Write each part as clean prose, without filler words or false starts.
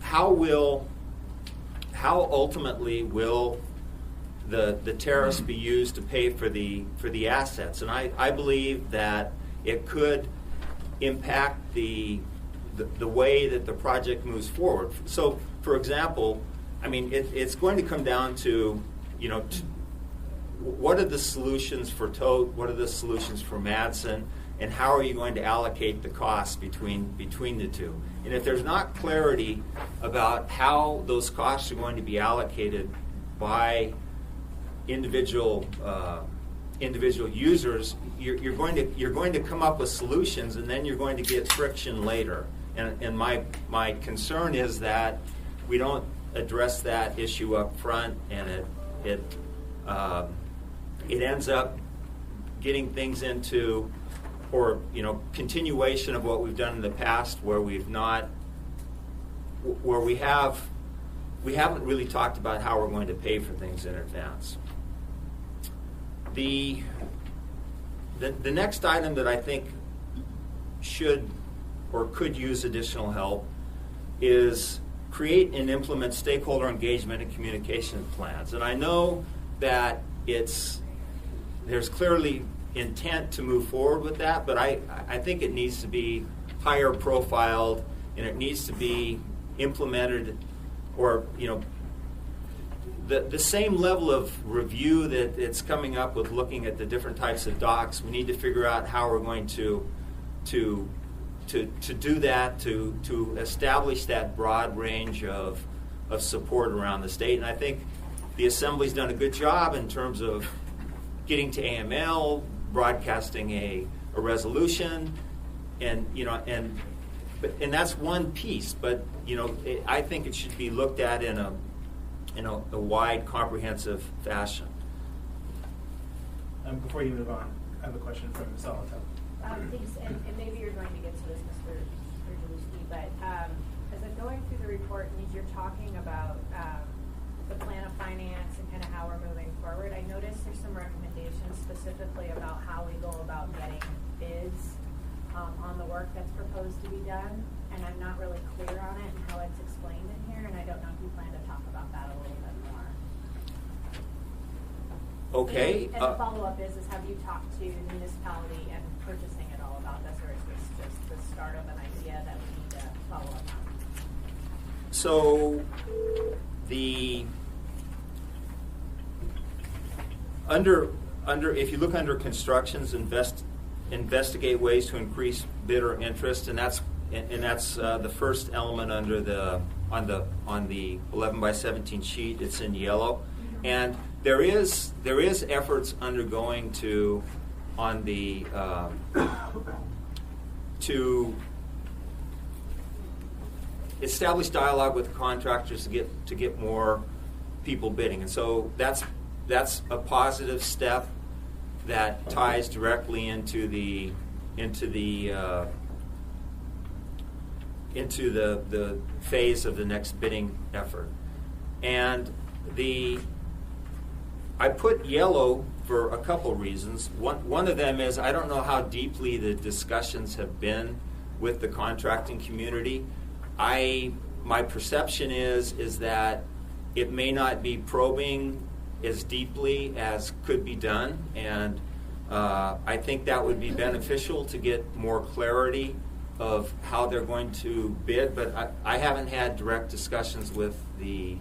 how ultimately will the tariffs be used to pay for the assets? And I believe that it could impact the way that the project moves forward. So, for example, I mean, it's going to come down to, what are the solutions for Tote? What are the solutions for Madsen? And how are you going to allocate the costs between the two? And if there's not clarity about how those costs are going to be allocated by individual users, you're going to come up with solutions, and then you're going to get friction later. And my concern is that we don't address that issue up front, and it ends up getting things into, or continuation of what we've done in the past, where we haven't really talked about how we're going to pay for things in advance. The next item that I think should or could use additional help is create and implement stakeholder engagement and communication plans. And I know that there's clearly intent to move forward with that, but I think it needs to be higher profiled, and it needs to be implemented, or the same level of review that it's coming up with looking at the different types of docs. We need to figure out how we're going to do that, to establish that broad range of support around the state. And I think the Assembly's done a good job in terms of getting to AML, broadcasting a resolution, and that's one piece. But I think it should be looked at in a wide, comprehensive fashion. Before you move on, I have a question from Ms. Alato. Thanks, and maybe you're going to get to this, Mr. Jaluski, but as I'm going through the report and as you're talking about the plan of finance and kind of how we're moving forward, I noticed there's some recommendations specifically about how we go about getting bids on the work that's proposed to be done, and I'm not really clear on it and how it's explained in here, and I don't know if you plan to talk about that a little bit more. Okay. And the follow-up is have you talked to the municipality and purchasing at all about this, or is this just the start of an idea that we need to follow up on? So if you look under constructions, investigate ways to increase bidder interest, and that's the first element under on the 11 by 17 sheet. It's in yellow, and there is efforts undergoing to establish dialogue with contractors to get more people bidding, and so that's a positive step that ties directly into the phase of the next bidding effort. And I put yellow for a couple reasons. One of them is I don't know how deeply the discussions have been with the contracting community. My perception is that it may not be probing as deeply as could be done, and I think that would be beneficial to get more clarity of how they're going to bid, but I haven't had direct discussions with the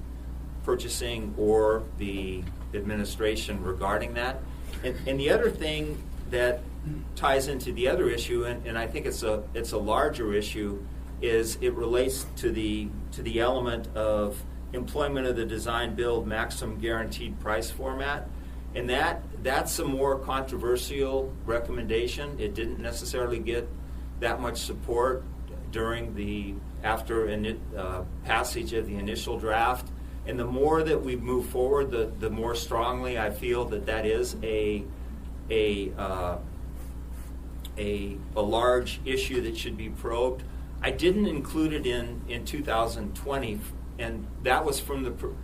purchasing or the administration regarding that. And the other thing that ties into the other issue, and I think it's a larger issue, is it relates to the element of employment of the design build maximum guaranteed price format, and that's a more controversial recommendation. It didn't necessarily get that much support after passage of the initial draft, and the more that we move forward, the more strongly I feel that is a large issue that should be probed. I didn't include it in 2020, and that was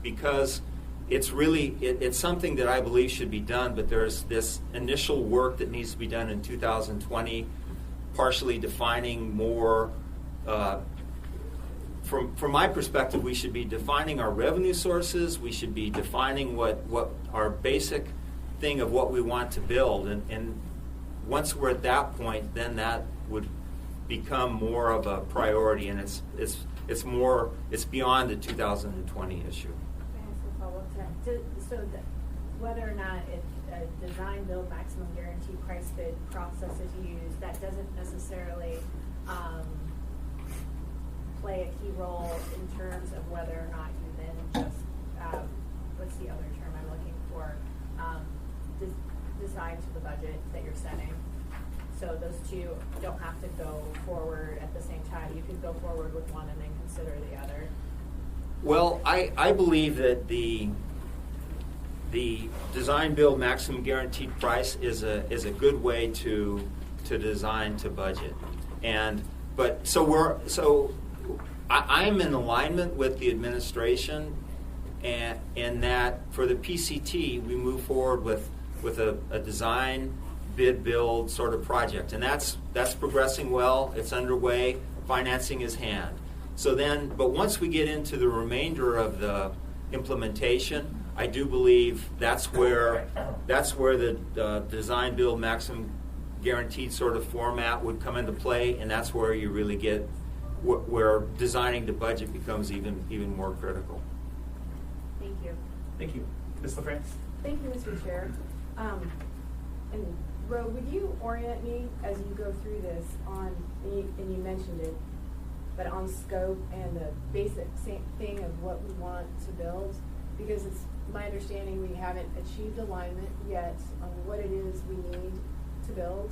because it's something that I believe should be done, but there's this initial work that needs to be done in 2020, partially defining more from my perspective, we should be defining our revenue sources. We should be defining what our basic thing of what we want to build. And once we're at that point, then that would become more of a priority, and it's beyond the 2020 issue. So whether or not a design build maximum guarantee price bid process is used, that doesn't necessarily play a key role in terms of whether or not you then just what's the other term I'm looking for, design to the budget that you're setting. So those two don't have to go forward at the same time. You could go forward with one and then consider the other. Well, I believe that the design build maximum guaranteed price is a good way to design to budget. I'm in alignment with the administration, and in that for the PCT we move forward with a design bid build sort of project, and that's progressing well. It's underway. Financing is hand. So then, but once we get into the remainder of the implementation, I do believe that's where the design build maximum guaranteed sort of format would come into play, and that's where you really get where designing the budget becomes even more critical. Thank you. Thank you. Ms. LaFrance? Thank you, Mr. Chair. And Ro, would you orient me as you go through this on, and you mentioned it, but on scope and the basic thing of what we want to build? Because it's my understanding we haven't achieved alignment yet on what it is we need to build.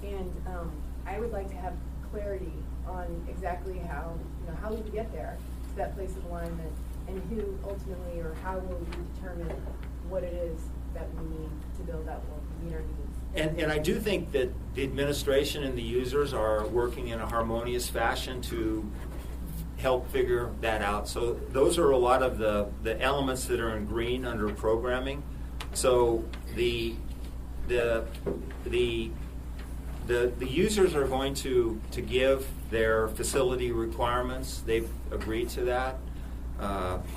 And I would like to have clarity on exactly how we can get there to that place of alignment, and who ultimately, or how will we determine what it is that we need to build that will meet our needs. And I do think that the administration and the users are working in a harmonious fashion to help figure that out. So those are a lot of the elements that are in green under programming. So the users are going to give their facility requirements. They've agreed to that,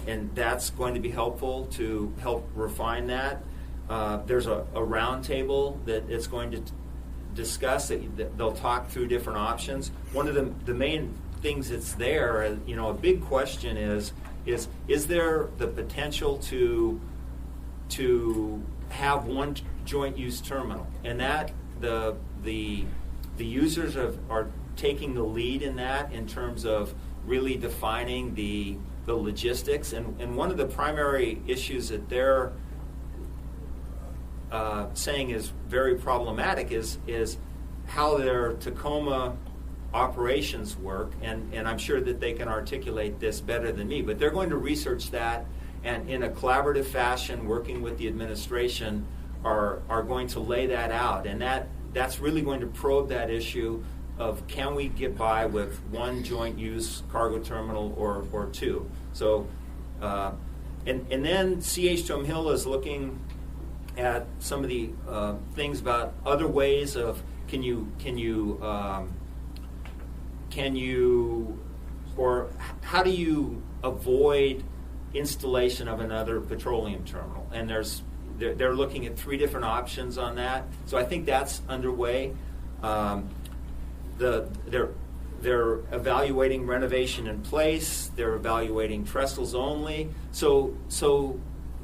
and that's going to be helpful to help refine that. There's a round table that it's going to discuss. They'll talk through different options. One of the main things that's there, a big question is there the potential to have one joint use terminal, and that the users are taking the lead in that in terms of really defining the logistics. And one of the primary issues that they're saying is very problematic is how their Tacoma operations work, and I'm sure that they can articulate this better than me, but they're going to research that, and in a collaborative fashion, working with the administration, are going to lay that out, and that's really going to probe that issue of, can we get by with one joint use cargo terminal or two? So and then CH2M Hill is looking at some of the things about other ways of can you or how do you avoid installation of another petroleum terminal? And they're looking at 3 different options on that. So I think that's underway. They're evaluating renovation in place. They're evaluating trestles only. So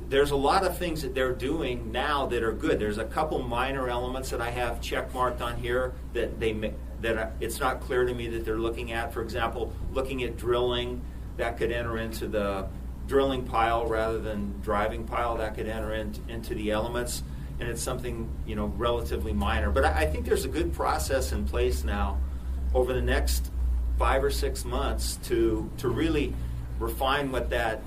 there's a lot of things that they're doing now that are good. There's a couple minor elements that I have check marked on here that it's not clear to me that they're looking at. For example, looking at drilling, that could enter into the drilling pile rather than driving pile. That could enter into the elements, and it's something relatively minor. But I think there's a good process in place now over the next 5 or 6 months to really refine what that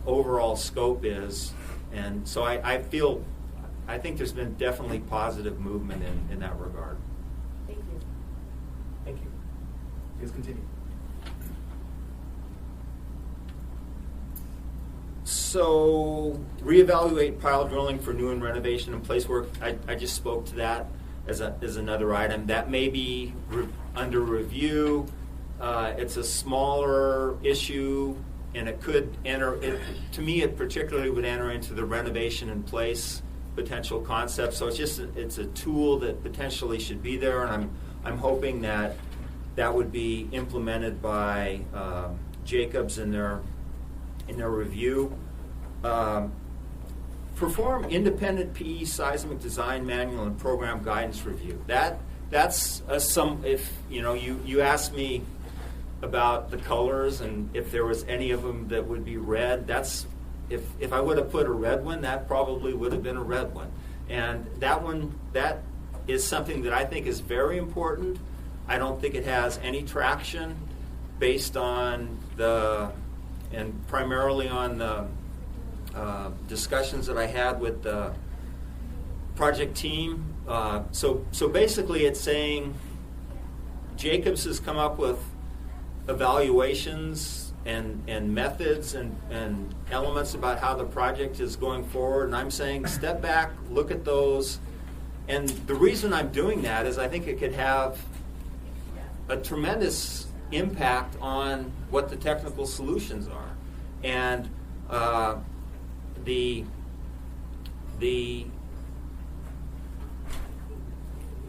overall scope is. And so I think there's been definitely positive movement in that regard. Thank you. Thank you. Please continue. So reevaluate pile drilling for new and renovation and place work. I just spoke to that as another item. That may be under review. it's a smaller issue, and it could enter. To me, it particularly would enter into the renovation in place potential concept. So it's a tool that potentially should be there, and I'm hoping that would be implemented by Jacobs in their review. Perform independent PE seismic design manual and program guidance review. That's if you asked me about the colors and if there was any of them that would be red. That's if I would have put a red one, that probably would have been a red one. And that is something that I think is very important. I don't think it has any traction based on and primarily on the discussions that I had with the project team. So basically it's saying Jacobs has come up with evaluations and methods and elements about how the project is going forward, and I'm saying step back, look at those. And the reason I'm doing that is I think it could have a tremendous impact on what the technical solutions are. And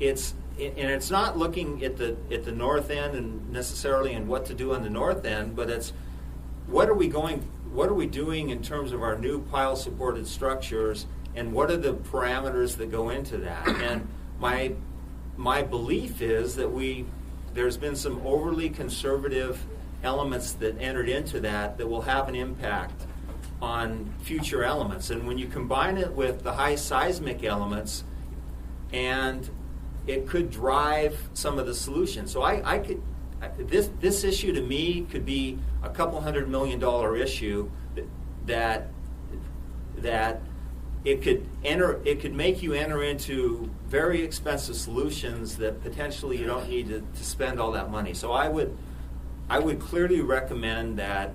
it's not looking at the north end and necessarily and what to do on the north end, but it's what are we doing in terms of our new pile supported structures, and what are the parameters that go into that. And my belief is that there's been some overly conservative elements that entered into that will have an impact on future elements. And when you combine it with the high seismic elements, and it could drive some of the solutions. So this issue to me could be a couple $100 million issue that it could make you enter into very expensive solutions that potentially you don't need to spend all that money. So I would clearly recommend that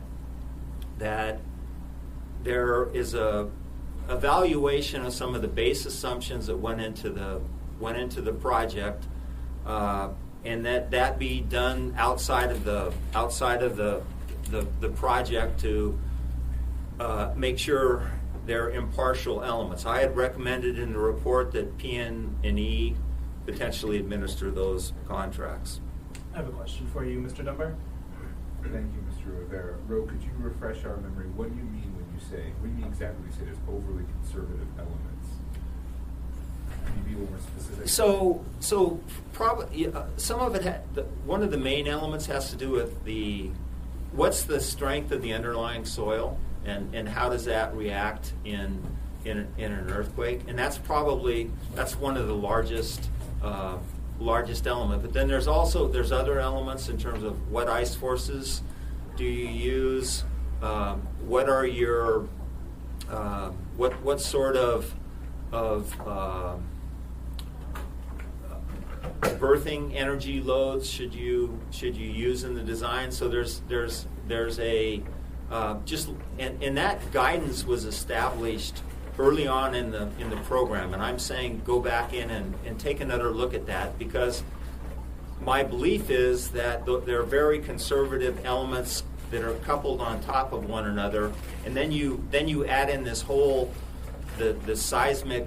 there is a evaluation of some of the base assumptions that went into the project, and that be done outside of the project to make sure they're impartial elements. I had recommended in the report that PN&E potentially administer those contracts. I have a question for you, Mr. Dunbar. Thank you, Mr. Rivera. Ro, could you refresh our memory? What do you mean when you say, what do you mean exactly when you say there's overly conservative elements? Can you be a little more specific? So probably some of it. One of the main elements has to do with what's the strength of the underlying soil, and how does that react in an earthquake, and that's one of the largest element. But then there's other elements in terms of what ice forces do you use, what are your what sort of berthing energy loads should you use in the design. So there's a and that guidance was established early on in the program, and I'm saying go back in and take another look at that, because my belief is that there are very conservative elements that are coupled on top of one another, and then you add in this whole the seismic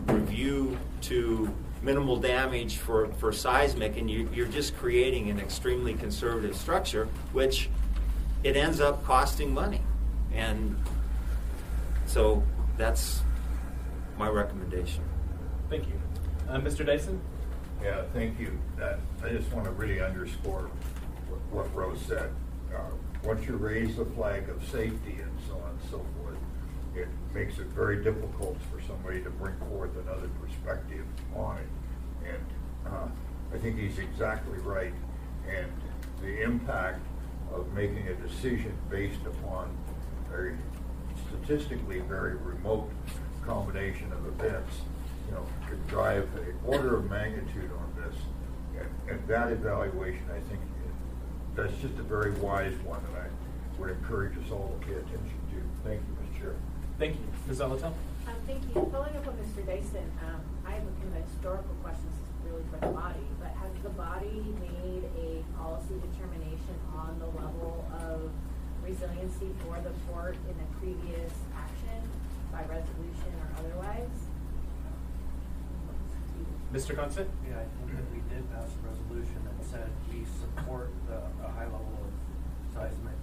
review to minimal damage for seismic, and you're just creating an extremely conservative structure, which it ends up costing money. And so that's my recommendation. Thank you. Mr. Dyson? Yeah, thank you. I just want to really underscore what Rose said. Once you raise the flag of safety and so on and so forth, it makes it very difficult for somebody to bring forth another perspective on it. And I think he's exactly right. And the impact of making a decision based upon statistically very remote combination of events, could drive an order of magnitude on this. And that evaluation, I think, that's just a very wise one that I would encourage us all to pay attention to. Thank you, Mr. Chair. Thank you. Ms. Alatel? Thank you. Following up on Mr. Dyson, I have a kind of a historical question. This is really for the body, but has the body made a policy determination on the level of resiliency for the port in a previous action by resolution or otherwise? Mr. Constant? Yeah, I think that we did pass a resolution that said we support a high level of seismic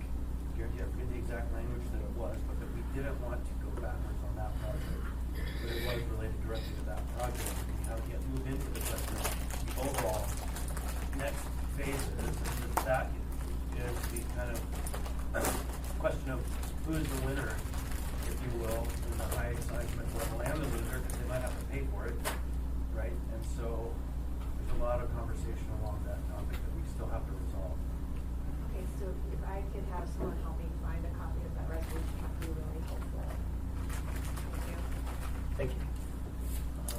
guarantee. I forget the exact language that it was, but that we didn't want to go backwards on that project. But it was related directly to that project. And how to get moved into the question of the overall next phases. And that is the kind of question of who's the winner, if you will, in the high seismic level, and the loser, because they might have to pay for it. Right, and so there's a lot of conversation along that topic that we still have to resolve. Okay, so if I could have someone help me find a copy of that resolution, that would be really helpful. Thank you.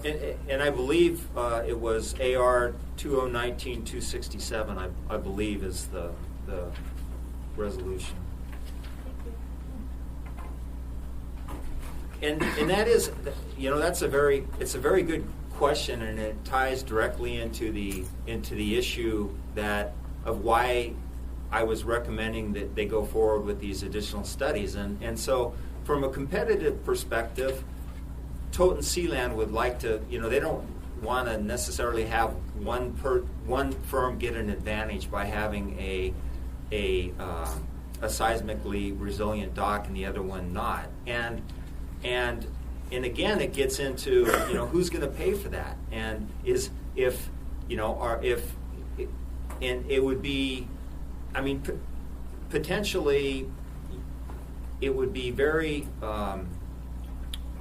Thank you. And I believe it was AR 2019-267, I believe is the resolution. Thank you. And that is, it's a very good question, and it ties directly into the issue of why I was recommending that they go forward with these additional studies. And so from a competitive perspective, Toten Sealand would like to, they don't want to necessarily have one firm get an advantage by having a seismically resilient dock and the other one not. And again, it gets into who's going to pay for that, and it would be, potentially, it would be very,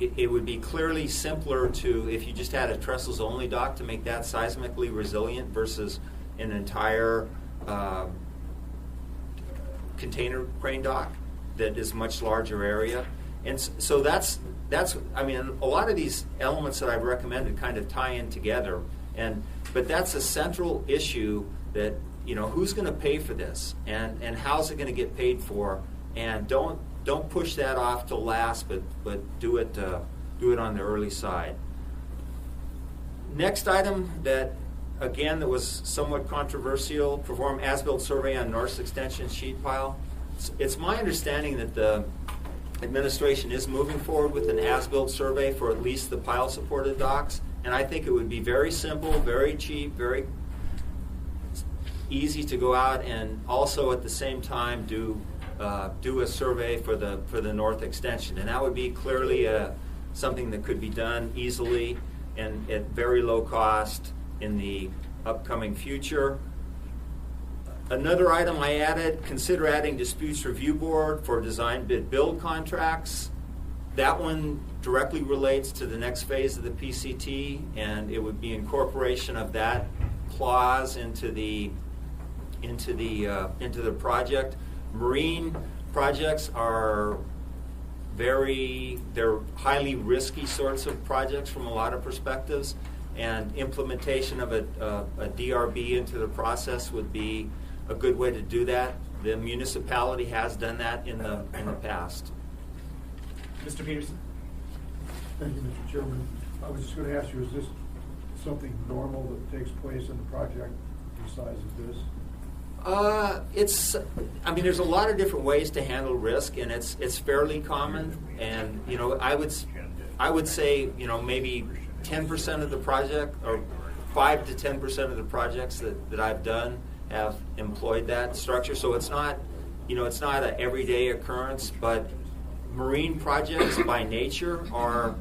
it would be clearly simpler to, if you just had a trestles only dock, to make that seismically resilient versus an entire container crane dock that is much larger area. And so that's a lot of these elements that I've recommended kind of tie in together, but that's a central issue that, who's going to pay for this, and how's it going to get paid for, and don't push that off till last, but do it on the early side. Next item that was somewhat controversial: perform as-built survey on North Extension sheet pile. It's my understanding that the administration is moving forward with an as-built survey for at least the pile-supported docks, and I think it would be very simple, very cheap, very easy to go out and also at the same time do a survey for the North Extension, and that would be clearly something that could be done easily and at very low cost in the upcoming future. Another item I added: consider adding disputes review board for design bid build contracts. That one directly relates to the next phase of the PCT, and it would be incorporation of that clause into the project. Marine projects are they're highly risky sorts of projects from a lot of perspectives, and implementation of a DRB into the process would be a good way to do that. The municipality has done that in the past. Mr. Peterson? Thank you, Mr. Chairman. I was just going to ask you, is this something normal that takes place in a project the size of this? There's a lot of different ways to handle risk, and it's fairly common. And I would say maybe 10% of the project, or 5 to 10% of the projects that I've done have employed that structure. So it's not an everyday occurrence, but marine projects by nature are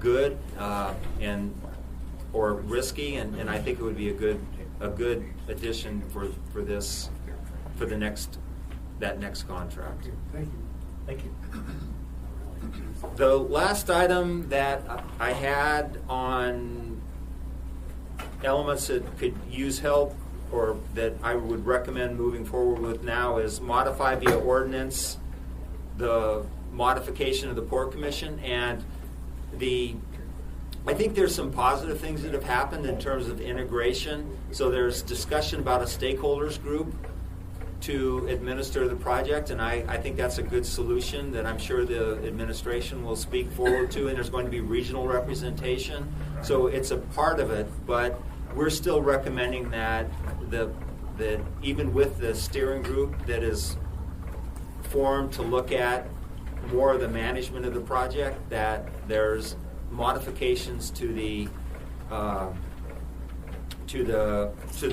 good or risky, and I think it would be a good addition for that next contract. Thank you. Thank you. The last item that I had on elements that could use help, or that I would recommend moving forward with now, is modify via ordinance the modification of the Port Commission. And I think there's some positive things that have happened in terms of integration. So there's discussion about a stakeholders group. to administer the project, and I think that's a good solution that I'm sure the administration will speak forward to, and there's going to be regional representation. So it's a part of it, but we're still recommending that even with the steering group that is formed to look at more of the management of the project, that there's modifications to the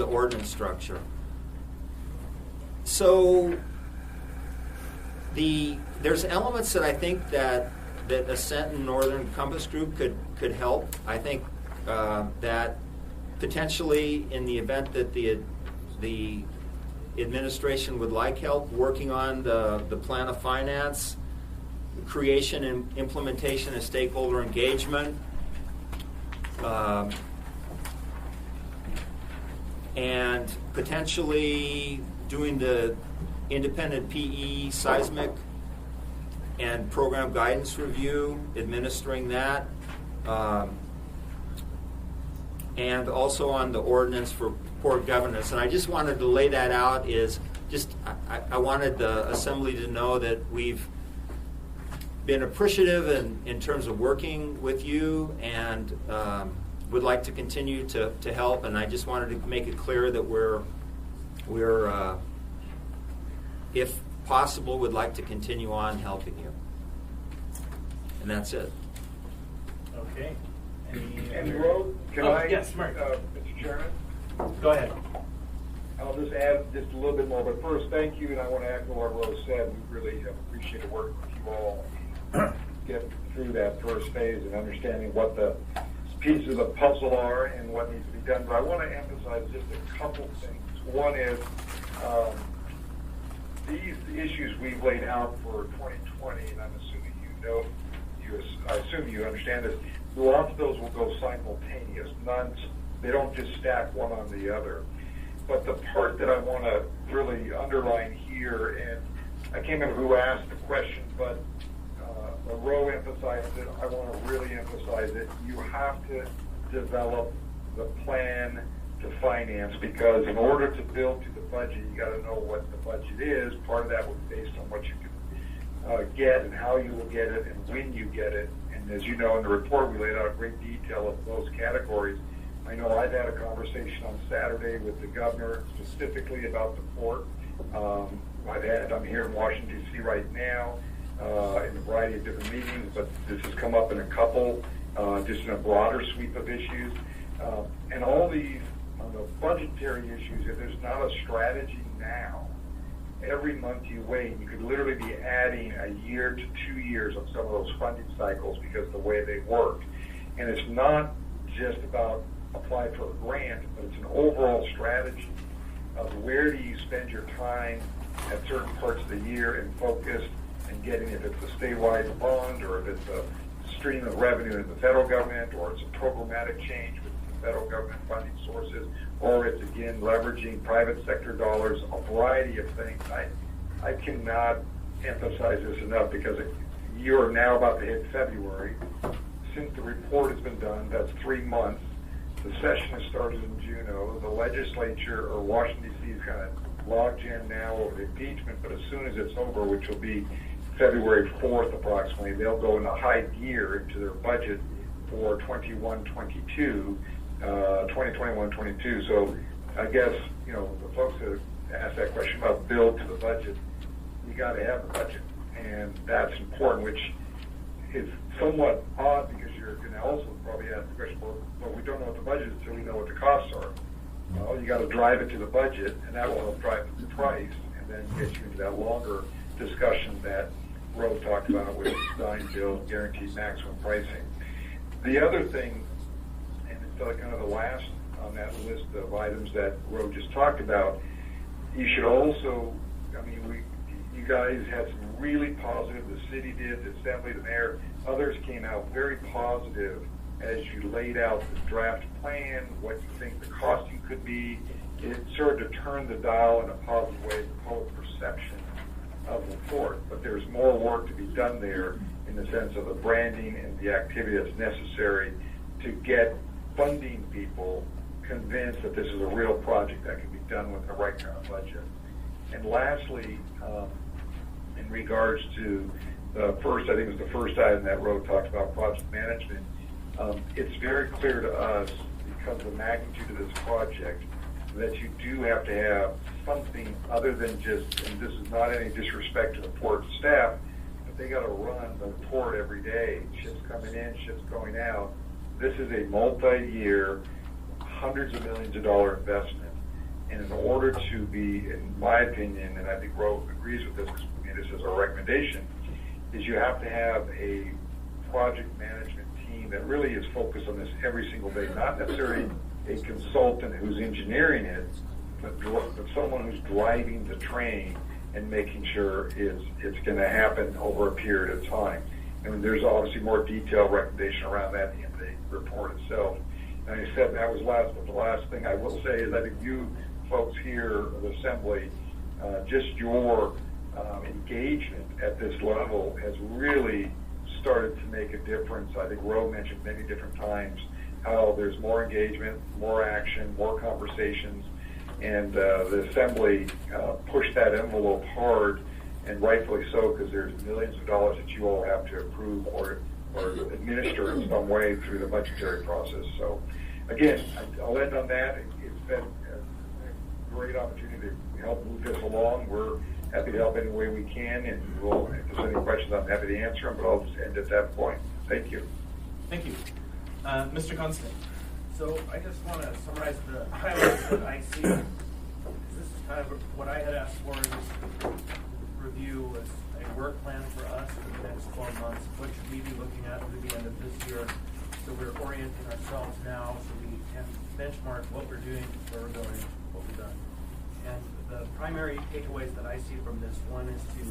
ordinance structure. So there's elements that I think that Ascent and Northern Compass Group could help. I think that potentially in the event that the administration would like help working on the plan of finance, creation and implementation of stakeholder engagement, and potentially doing the independent PE seismic and program guidance review, administering that, and also on the ordinance for port governance. And I just wanted to lay that out I wanted the Assembly to know that we've been appreciative in terms of working with you, and would like to continue to help. And I just wanted to make it clear that we're if possible, would like to continue on helping you. And that's it. Okay. And Roe, can I? Yes, Mark. Mr. Chairman? Go ahead. I'll just add just a little bit more, but first, thank you, and I want to echo what Rose said. We really have appreciated working with you all, get through that first phase and understanding what the pieces of the puzzle are and what needs to be done. But I want to emphasize just a couple things. One is these issues we've laid out for 2020, and I'm assuming I assume you understand this. Lots of those will go simultaneous. They don't just stack one on the other. But the part that I want to really underline here, and I can't remember who asked the question, but Roe emphasized it. I want to really emphasize it. You have to develop the plan to finance, because in order to build to the budget, you got to know what the budget is. Part of that was based on what you can get and how you will get it and when you get it. And as you know, in the report, we laid out great detail of those categories. I know I've had a conversation on Saturday with the governor specifically about the port. I'm here in Washington, D.C. right now in a variety of different meetings, but this has come up in a couple, just in a broader sweep of issues. And all these, on the budgetary issues, if there's not a strategy now, every month you wait, you could literally be adding a year to 2 years of some of those funding cycles because of the way they work. And it's not just about apply for a grant, but it's an overall strategy of where do you spend your time at certain parts of the year and focus and getting, if it's a statewide bond or if it's a stream of revenue in the federal government or it's a programmatic change with the federal government funding sources, or it's again leveraging private sector dollars, a variety of things. I cannot emphasize this enough, because you are now about to hit February. Since the report has been done, that's 3 months. The session has started in June. The legislature, or Washington, D.C. is kind of logjam now over the impeachment, but as soon as it's over, which will be February 4th approximately, they'll go into high gear into their budget for 2021-22. So I guess, the folks that asked that question about build to the budget, you got to have a budget, and that's important, which is somewhat odd, because you're going to also probably ask the question, well, we don't know what the budget is until we know what the costs are. Well, you got to drive it to the budget, and that will help drive the price, and then get you into that longer discussion that Rose talked about with design, build, guaranteed maximum pricing. The other thing, and it's kind of the last on that list of items that Rose just talked about, you should also, you guys had some really positive, the city did, the assembly, the mayor, others came out very positive as you laid out the draft plan, what you think the costing could be. It served to turn the dial in a positive way, the public perception of the port. But there's more work to be done there in the sense of the branding and the activity that's necessary to get funding people convinced that this is a real project that can be done with the right kind of budget. And lastly, in regards to the first, I think it was the first item that Roe talked about, project management, it's very clear to us, because of the magnitude of this project, that you do have to have something other than just, and this is not any disrespect to the port staff, but they got to run the port every day, ships coming in, ships going out. This is a multi-year, hundreds of millions of dollar investment. And in order to be, in my opinion, and I think Roe agrees with this, because we made this as our recommendation, is you have to have a project management team that really is focused on this every single day, not necessarily a consultant who's engineering it, but someone who's driving the train and making sure it's going to happen over a period of time. And there's obviously more detailed recommendation around that in the report itself. And I said that was last, but the last thing I will say is I think you folks here of the Assembly, just your engagement at this level has really started to make a difference. I think Roe mentioned many different times how there's more engagement, more action, more conversations, and the Assembly pushed that envelope hard, and rightfully so, because there's millions of dollars that you all have to approve or administer in some way through the budgetary process. So, again, I'll end on that. It's been a great opportunity to help move this along. We're happy to help any way we can, and if there's any questions, I'm happy to answer them, but I'll just end at that point. Thank you. Thank you. Mr. Constant. So I just want to summarize the highlights that I see. This is kind of what I had asked for in this review was a work plan for us for the next 12 months. What should we be looking at through the end of this year? So we're orienting ourselves now so we can benchmark what we're doing, where we're going, what we've done. And the primary takeaways that I see from this one is to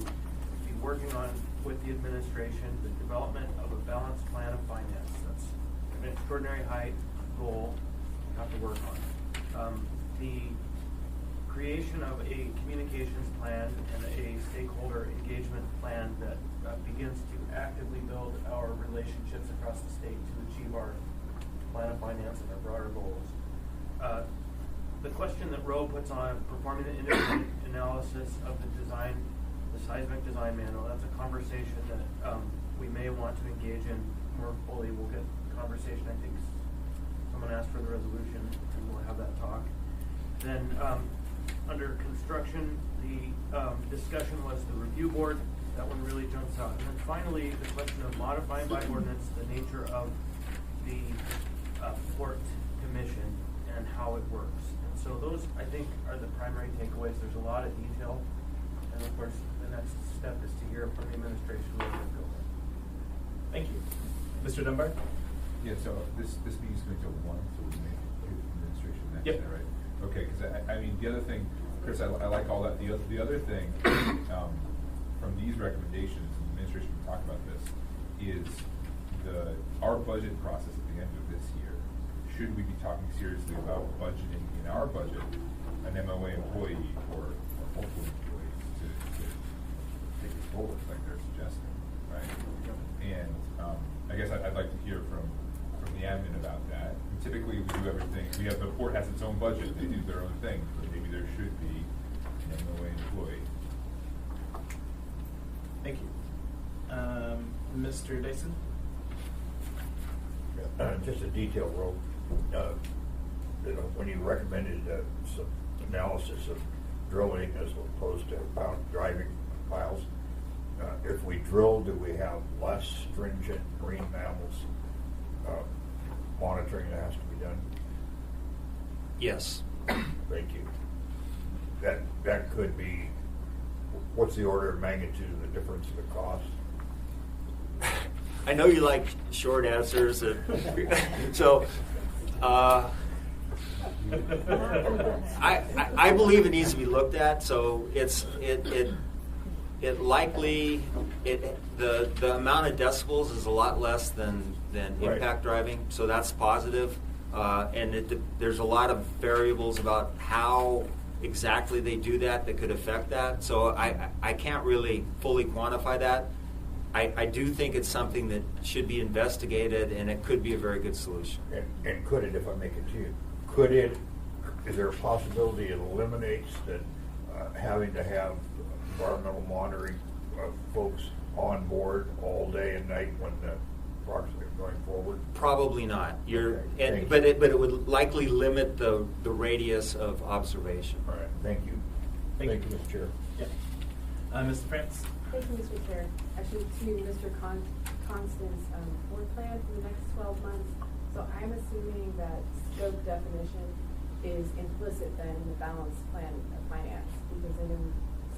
be working on, with the administration, the development of a balanced plan of finance. That's an extraordinary high goal you have to work on. The creation of a communications plan and a stakeholder engagement plan that begins to actively build our relationships across the state to achieve our plan of finance and our broader goals. The question that Roe puts on, performing an independent analysis of the design, the seismic design manual, that's a conversation that we may want to engage in more fully. We'll get the conversation, I think someone asked for the resolution, and we'll have that talk. Then under construction, the discussion was the review board. That one really jumps out. And then finally, the question of modifying by ordinance the nature of the port commission and how it works. And so those, I think, are the primary takeaways. There's a lot of detail. And of course, the next step is to hear from the administration where we're going to go. Thank you. Mr. Dunbar? Yeah, so this meeting's going to go one, so we may hear from the administration next, Yep. is that right? Okay, because I mean, the other thing, Chris, I like all that. The other thing from these recommendations, and the administration will talk about this, is our budget process at the end of this year. Should we be talking seriously about budgeting in our budget an MOA employee or multiple employees to take this forward, like they're suggesting, right? And I guess I'd like to hear from the admin about that. And typically, we do everything. The port has its own budget; they do their own thing. But maybe there should be an MOA employee. Thank you. Mr. Dyson? Just a detail, Roe. When you recommended some analysis of drilling as opposed to driving piles, if we drill, do we have less stringent marine mammals monitoring that has to be done? Yes. Thank you. That could be, what's the order of magnitude of the difference in the cost? I know you like short answers, so I believe it needs to be looked at. So it likely the amount of decibels is a lot less than Right. impact driving, so that's positive. And there's a lot of variables about how exactly they do that could affect that. So I can't really fully quantify that. I do think it's something that should be investigated, and it could be a very good solution. And could it, if I make it to you, is there a possibility it eliminates the having to have environmental monitoring folks on board all day and night when the project is going forward? Probably not. Okay, thank But you. it would likely limit the radius of observation. All right, thank you. Thank you. Mr. Chair. Yeah. Mr. France? Thank you, Mr. Chair. Actually, to Mr. Constance, board plan for the next 12 months. So I'm assuming that scope definition is implicit then in the balanced plan of finance, because then we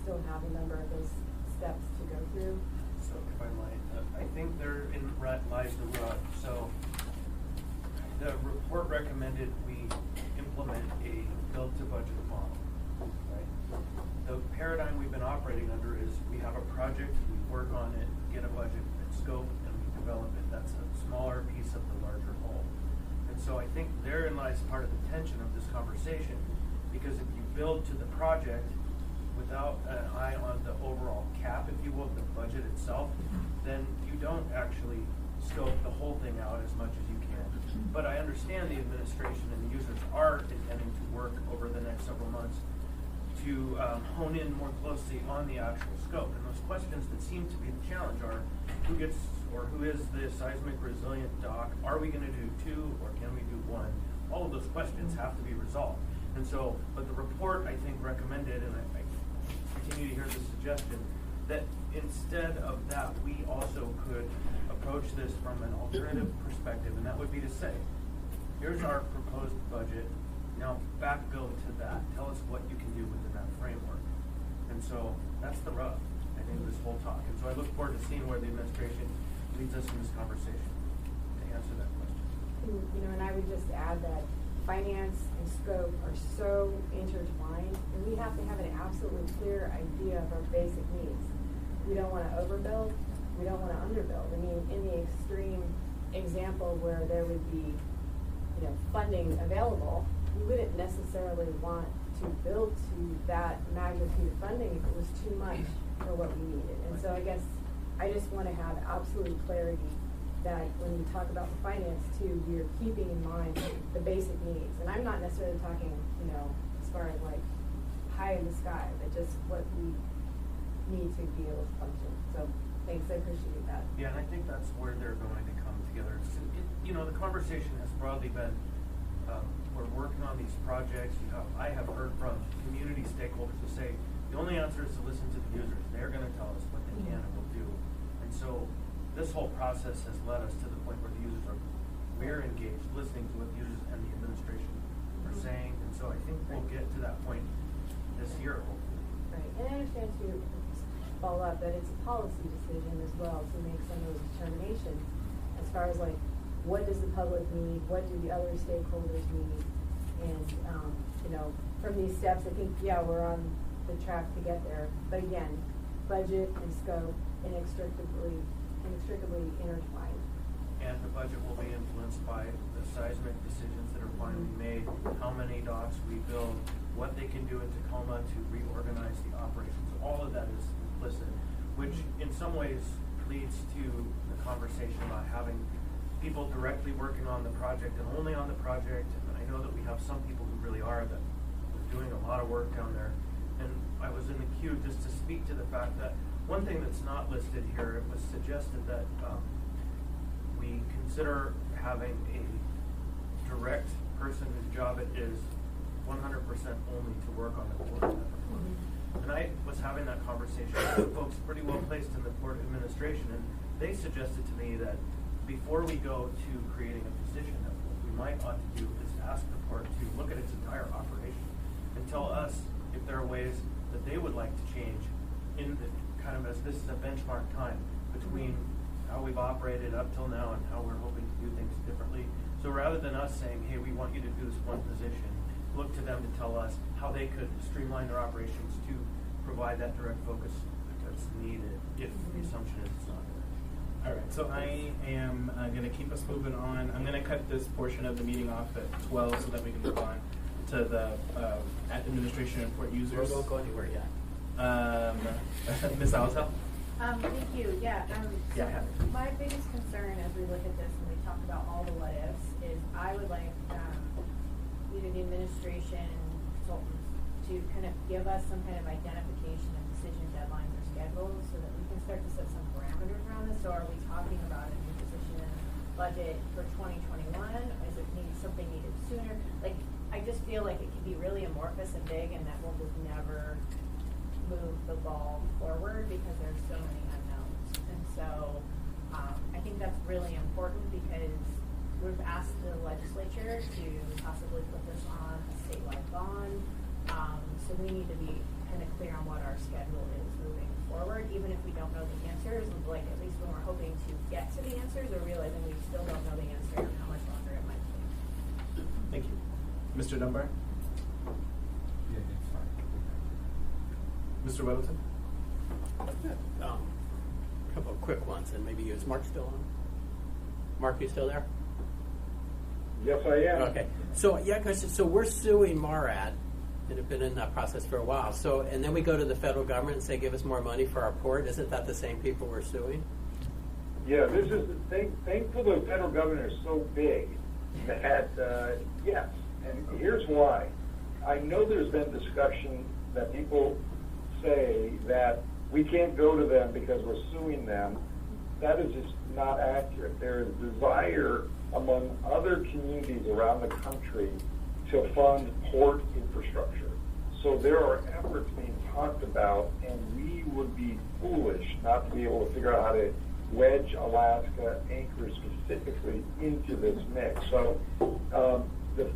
still have a number of those steps to go through. So if I might, I think therein lies the rub. So the report recommended we implement a build-to-budget model, right? The paradigm we've been operating under is we have a project, we work on it, get a budget and scope, and we develop it. That's a smaller piece of the larger whole. And so I think therein lies part of the tension of this conversation, because if you build to the project without an eye on the overall cap, if you will, the budget itself, then you don't actually scope the whole thing out as much as you can. But I understand the administration and the users are intending to work over the next several months to hone in more closely on the actual scope. And those questions that seem to be the challenge are, who gets or who is the seismic resilient dock? Are we going to do 2 or can we do 1? All of those questions have to be resolved. And so, but the report, I think, recommended, and I continue to hear the suggestion, that instead of that, we also could approach this from an alternative perspective, and that would be to say, here's our proposed budget, now back build to that. Tell us what you can do within that framework. And so that's the rub, I think, of this whole talk. And so I look forward to seeing where the administration leads us in this conversation to answer that question. You know, and I would just add that finance and scope are so intertwined, and we have to have an absolutely clear idea of our basic needs. We don't want to overbuild, we don't want to underbuild. I mean, in the extreme example where there would be, funding available, we wouldn't necessarily want to build to that magnitude of funding if it was too much for what we needed. And so I guess I just want to have absolute clarity that when we talk about the finance too, we are keeping in mind the basic needs. And I'm not necessarily talking, as far as like high in the sky, but just what we need to be able to function. So thanks, I appreciate that. Yeah, and I think that's where they're going to come together. The conversation has broadly been, we're working on these projects. I have heard from community stakeholders who say, the only answer is to listen to the users. They're going to tell us what they can and will do. And so this whole process has led us to the point where the users we're engaged, listening to what the users and the administration are saying. And so I think we'll get to that point this year, hopefully. Right, and I understand too, follow up, that it's a policy decision as well to make some of those determinations as far as like, what does the public need, what do the other stakeholders need, and from these steps, I think, we're on the track to get there. But again, budget and scope inextricably intertwined. And the budget will be influenced by the seismic decisions that are finally made, how many docks we build, what they can do in Tacoma to reorganize the operations. All of that is implicit, which in some ways leads to the conversation about having people directly working on the project and only on the project. And I know that we have some people who really are doing a lot of work down there. And I was in the queue just to speak to the fact that one thing that's not listed here, it was suggested that we consider having a direct person whose job it is 100% only to work on the port. And I was having that conversation with folks pretty well placed in the port administration, and they suggested to me that before we go to creating a position, that what we might ought to do is ask the port to look at its entire operation and tell us if there are ways that they would like to change in the kind of, as this is a benchmark time between how we've operated up till now and how we're hoping to do things differently. So rather than us saying, hey, we want you to do this one position, look to them to tell us how they could streamline their operations to provide that direct focus that's needed if the assumption is it's not there. All right, so I am going to keep us moving on. I'm going to cut this portion of the meeting off at 12 so that we can move on to the administration and port users. Don't go anywhere yet. Ms. Alzel? Thank you. My biggest concern as we look at this and we talk about all the what ifs is I would like either the administration consultants to kind of give us some kind of identification of decision deadlines or schedules so that we can start to set some parameters around this. So are we talking about a new position budget for 2021? Is it something needed sooner? Like, I just feel like it can be really amorphous and big, and that will just never move the ball forward because there's so many unknowns. And so I think that's really important because we've asked the legislature to possibly put this on a statewide bond. So we need to be kind of clear on what our schedule is moving forward, even if we don't know the answers. Like, at least when we're hoping to get to the answers, or realizing we still don't know the answer and how much longer it might take. Thank you. Mr. Dunbar? Yeah, it's fine. Mr. Weddleton? A couple of quick ones, and maybe is Mark still on? Mark, you still there? Yes, I am. Okay. So yeah, question. So we're suing MARAD, and have been in that process for a while. So and then we go to the federal government and say, give us more money for our port. Isn't that the same people we're suing? Yeah, this is the thing. Thankful the federal government is so big that yes, and here's why. I know there's been discussion that people say that we can't go to them because we're suing them. That is just not accurate. There is desire among other communities around the country to fund port infrastructure. So there are efforts being talked about, and we would be foolish not to be able to figure out how to wedge Alaska Anchorage specifically into this mix. So the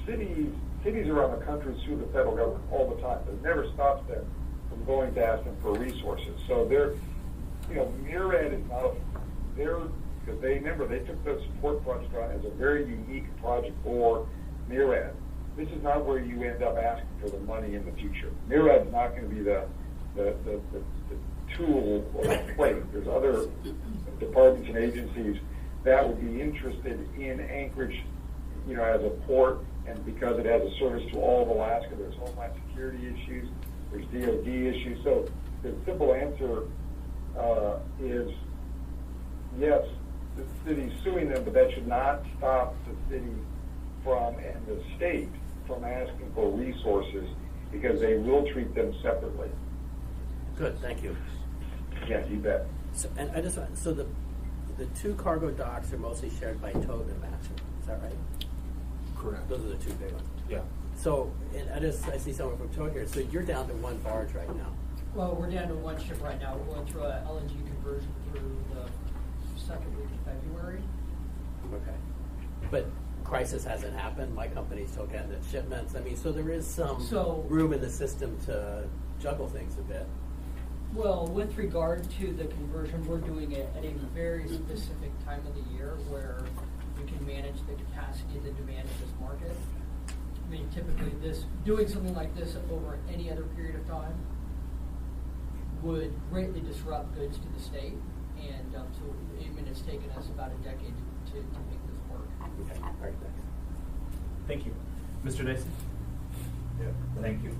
cities around the country sue the federal government all the time, but it never stops them from going to ask them for resources. So they're, MIRAD is not because they took the support project on as a very unique project for MIRAD. This is not where you end up asking for the money in the future. MIRAD is not going to be the tool or the plate. There's other departments and agencies that would be interested in Anchorage, as a port, and because it has a service to all of Alaska. There's homeland security issues, there's DOD issues. So the simple answer is yes, the city's suing them, but that should not stop the city and the state from asking for resources, because they will treat them separately. Good, thank you. Yeah, you bet. So, and I just so the two cargo docks are mostly shared by Toad and Matson. Is that right? Correct. Those are the two big ones. Yeah. So and I see someone from Toad here. So you're down to one barge right now. Well, we're down to one ship right now. We're going through a LNG conversion through the second week of February. Okay. But crisis hasn't happened. My company's still getting the shipments. I mean, so there is some room in the system to juggle things a bit. Well, with regard to the conversion, we're doing it at a very specific time of the year where we can manage the capacity and the demand of this market. I mean, typically doing something like this over any other period of time would greatly disrupt goods to the state. And so it's taken us about a decade to make this work. Okay. All right, thanks. Thank you. Mr. Dicey? Yeah, thank you.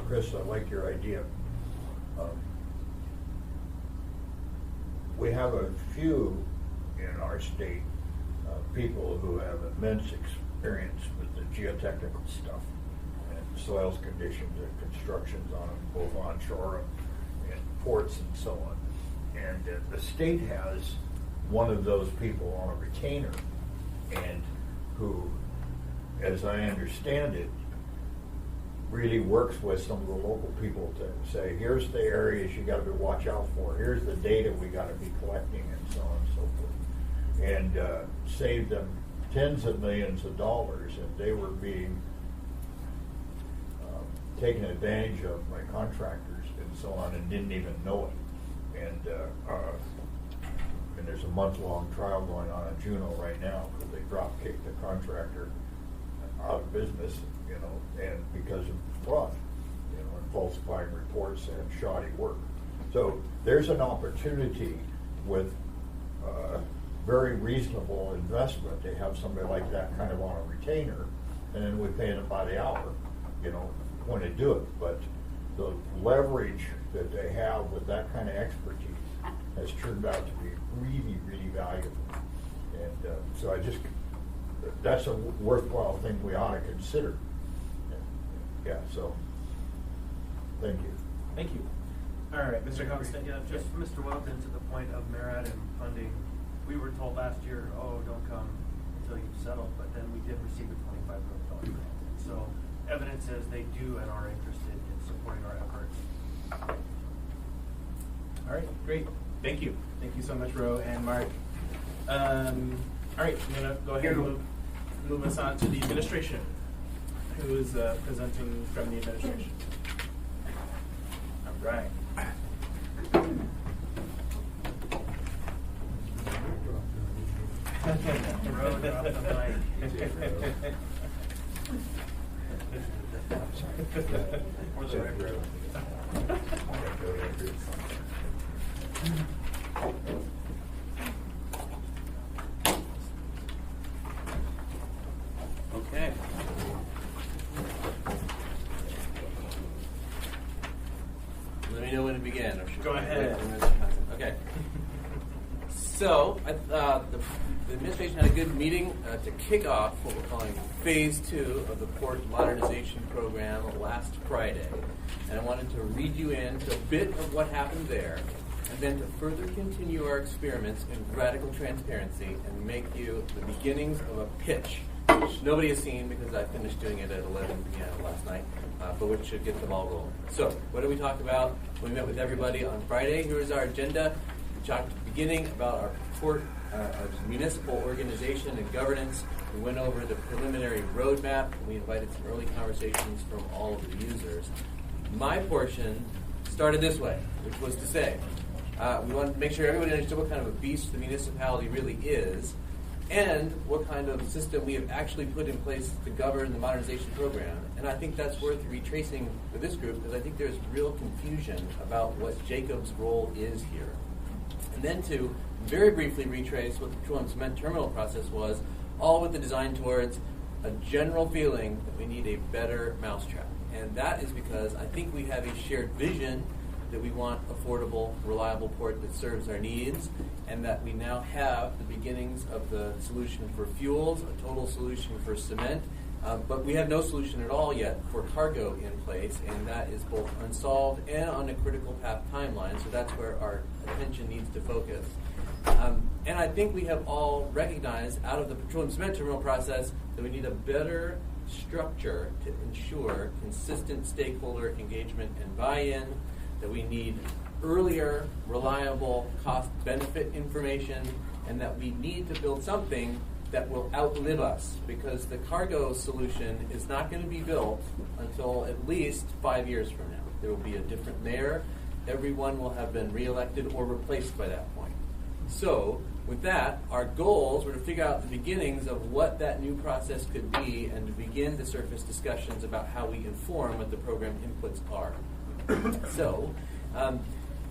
Chris, I like your idea. We have a few in our state, people who have immense experience with the geotechnical stuff and soils conditions and constructions on them, both onshore and ports and so on. And the state has one of those people on a retainer, and who, as I understand it, really works with some of the local people to say, here's the areas you got to watch out for, here's the data we got to be collecting, and so on and so forth, and saved them tens of millions of dollars, and they were being taken advantage of by contractors and so on, and didn't even know it. And there's a month-long trial going on in Juneau right now because they drop-kicked the contractor out of business, and because of fraud, and falsifying reports and shoddy work. So there's an opportunity with very reasonable investment to have somebody like that kind of on a retainer, and then we pay them by the hour, when they do it. But the leverage that they have with that kind of expertise has turned out to be really, really valuable. And so that's a worthwhile thing we ought to consider. Yeah, so Thank you. Thank you. All right, Mr. Constant. Yeah, just Mr. Weldon, to the point of Marad and funding, we were told last year, oh, don't come until you've settled, but then we did receive a $25 million grant. So evidence says they do and are interested in supporting our efforts. All right, great. Thank you. Thank you so much, Ro and Mark. All right, I'm going to go ahead and move us on to the administration. Who is presenting from the administration? All right. Ro, drop the mic. For the record. Okay. Let me know when to begin. Or should Go I ahead. wait for Mr. Johnson? Okay. So, the administration had a good meeting to kick off what we're calling Phase 2 of the Port Modernization Program last Friday. And I wanted to read you into a bit of what happened there, and then to further continue our experiments in radical transparency and make you the beginnings of a pitch, which nobody has seen because I finished doing it at 11 p.m. last night, but which should get the ball rolling. So, what did we talk about? We met with everybody on Friday. Here's our agenda. We talked at the beginning about our port, our municipal organization and governance. We went over the preliminary roadmap, and we invited some early conversations from all of the users. My portion started this way, which was to say, we wanted to make sure everybody understood what kind of a beast the municipality really is, and what kind of system we have actually put in place to govern the modernization program. And I think that's worth retracing for this group, because I think there's real confusion about what Jacob's role is here. And then to very briefly retrace what the petroleum cement terminal process was, all with the design towards a general feeling that we need a better mousetrap. And that is because I think we have a shared vision that we want affordable, reliable port that serves our needs, and that we now have the beginnings of the solution for fuels, a total solution for cement, but we have no solution at all yet for cargo in place, and that is both unsolved and on a critical path timeline, so that's where our attention needs to focus. And I think we have all recognized out of the petroleum cement terminal process that we need a better structure to ensure consistent stakeholder engagement and buy-in, that we need earlier, reliable cost-benefit information, and that we need to build something that will outlive us, because the cargo solution is not going to be built until at least 5 years from now. There will be a different mayor. Everyone will have been reelected or replaced by that point. So, with that, our goals were to figure out the beginnings of what that new process could be and to begin to surface discussions about how we inform what the program inputs are. So,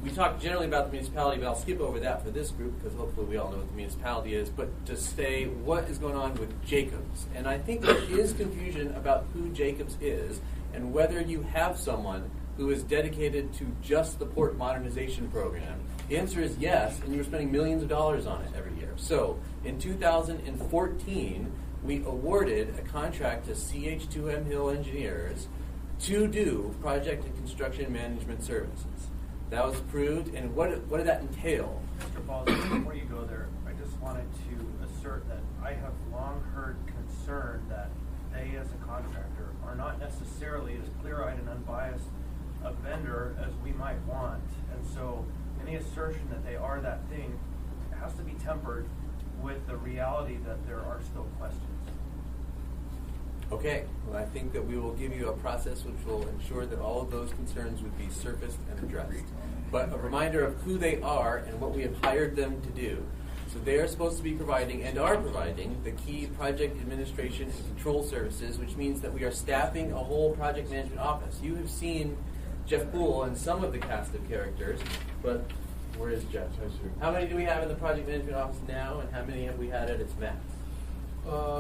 we talked generally about the municipality, but I'll skip over that for this group because hopefully we all know what the municipality is, but to say what is going on with Jacobs. And I think there is confusion about who Jacobs is and whether you have someone who is dedicated to just the port modernization program. The answer is yes, and you're spending millions of dollars on it every year. So, in 2014, we awarded a contract to CH2M Hill Engineers to do project and construction management services. That was approved, and what did that entail? Mr. Balls, before you go there, I just wanted to assert that I have long heard concern that they, as a contractor, are not necessarily as clear-eyed and unbiased a vendor as we might want. And so any assertion that they are that thing has to be tempered with the reality that there are still questions. Okay, well, I think that we will give you a process which will ensure that all of those concerns would be surfaced and addressed. But a reminder of who they are and what we have hired them to do. So they are supposed to be providing and are providing the key project administration and control services, which means that we are staffing a whole project management office. You have seen Jeff Poole and some of the cast of characters, but where is Jeff? How many do we have in the project management office now, and how many have we had at its max?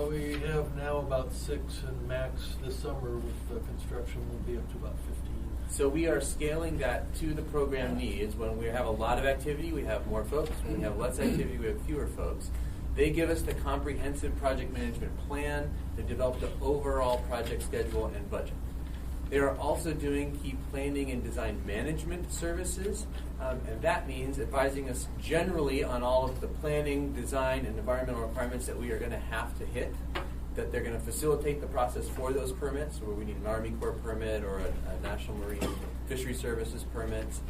We have now about 6, and max this summer with the construction will be up to about 15. So we are scaling that to the program needs. When we have a lot of activity, we have more folks. When we have less activity, we have fewer folks. They give us the comprehensive project management plan. They develop the overall project schedule and budget. They are also doing key planning and design management services, and that means advising us generally on all of the planning, design, and environmental requirements that we are going to have to hit, that they're going to facilitate the process for those permits, where we need an Army Corps permit or a National Marine Fishery Services permits,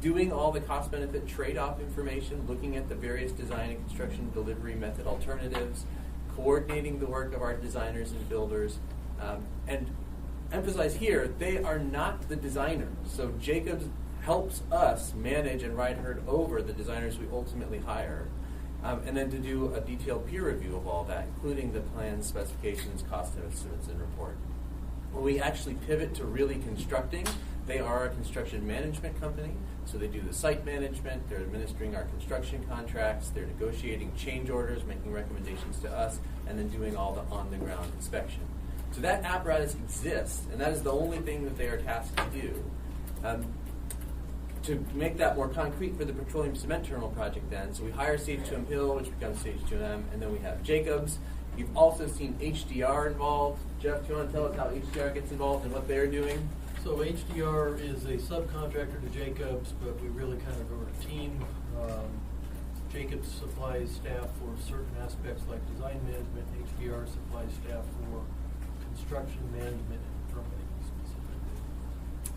doing all the cost-benefit trade-off information, looking at the various design and construction delivery method alternatives, coordinating the work of our designers and builders, and emphasize here, they are not the designers. So Jacobs helps us manage and ride herd over the designers we ultimately hire, and then to do a detailed peer review of all that, including the plans, specifications, cost estimates, and report. When we actually pivot to really constructing, they are a construction management company, so they do the site management, they're administering our construction contracts, they're negotiating change orders, making recommendations to us, and then doing all the on-the-ground inspection. So that apparatus exists, and that is the only thing that they are tasked to do. To make that more concrete for the petroleum cement terminal project then, so we hire Stage 2M Hill, which becomes Stage 2M, and then we have Jacobs. You've also seen HDR involved. Jeff, do you want to tell us how HDR gets involved and what they're doing? So HDR is a subcontractor to Jacobs, but we really kind of are a team. Jacobs supplies staff for certain aspects like design management. HDR supplies staff for construction management and permitting specifically.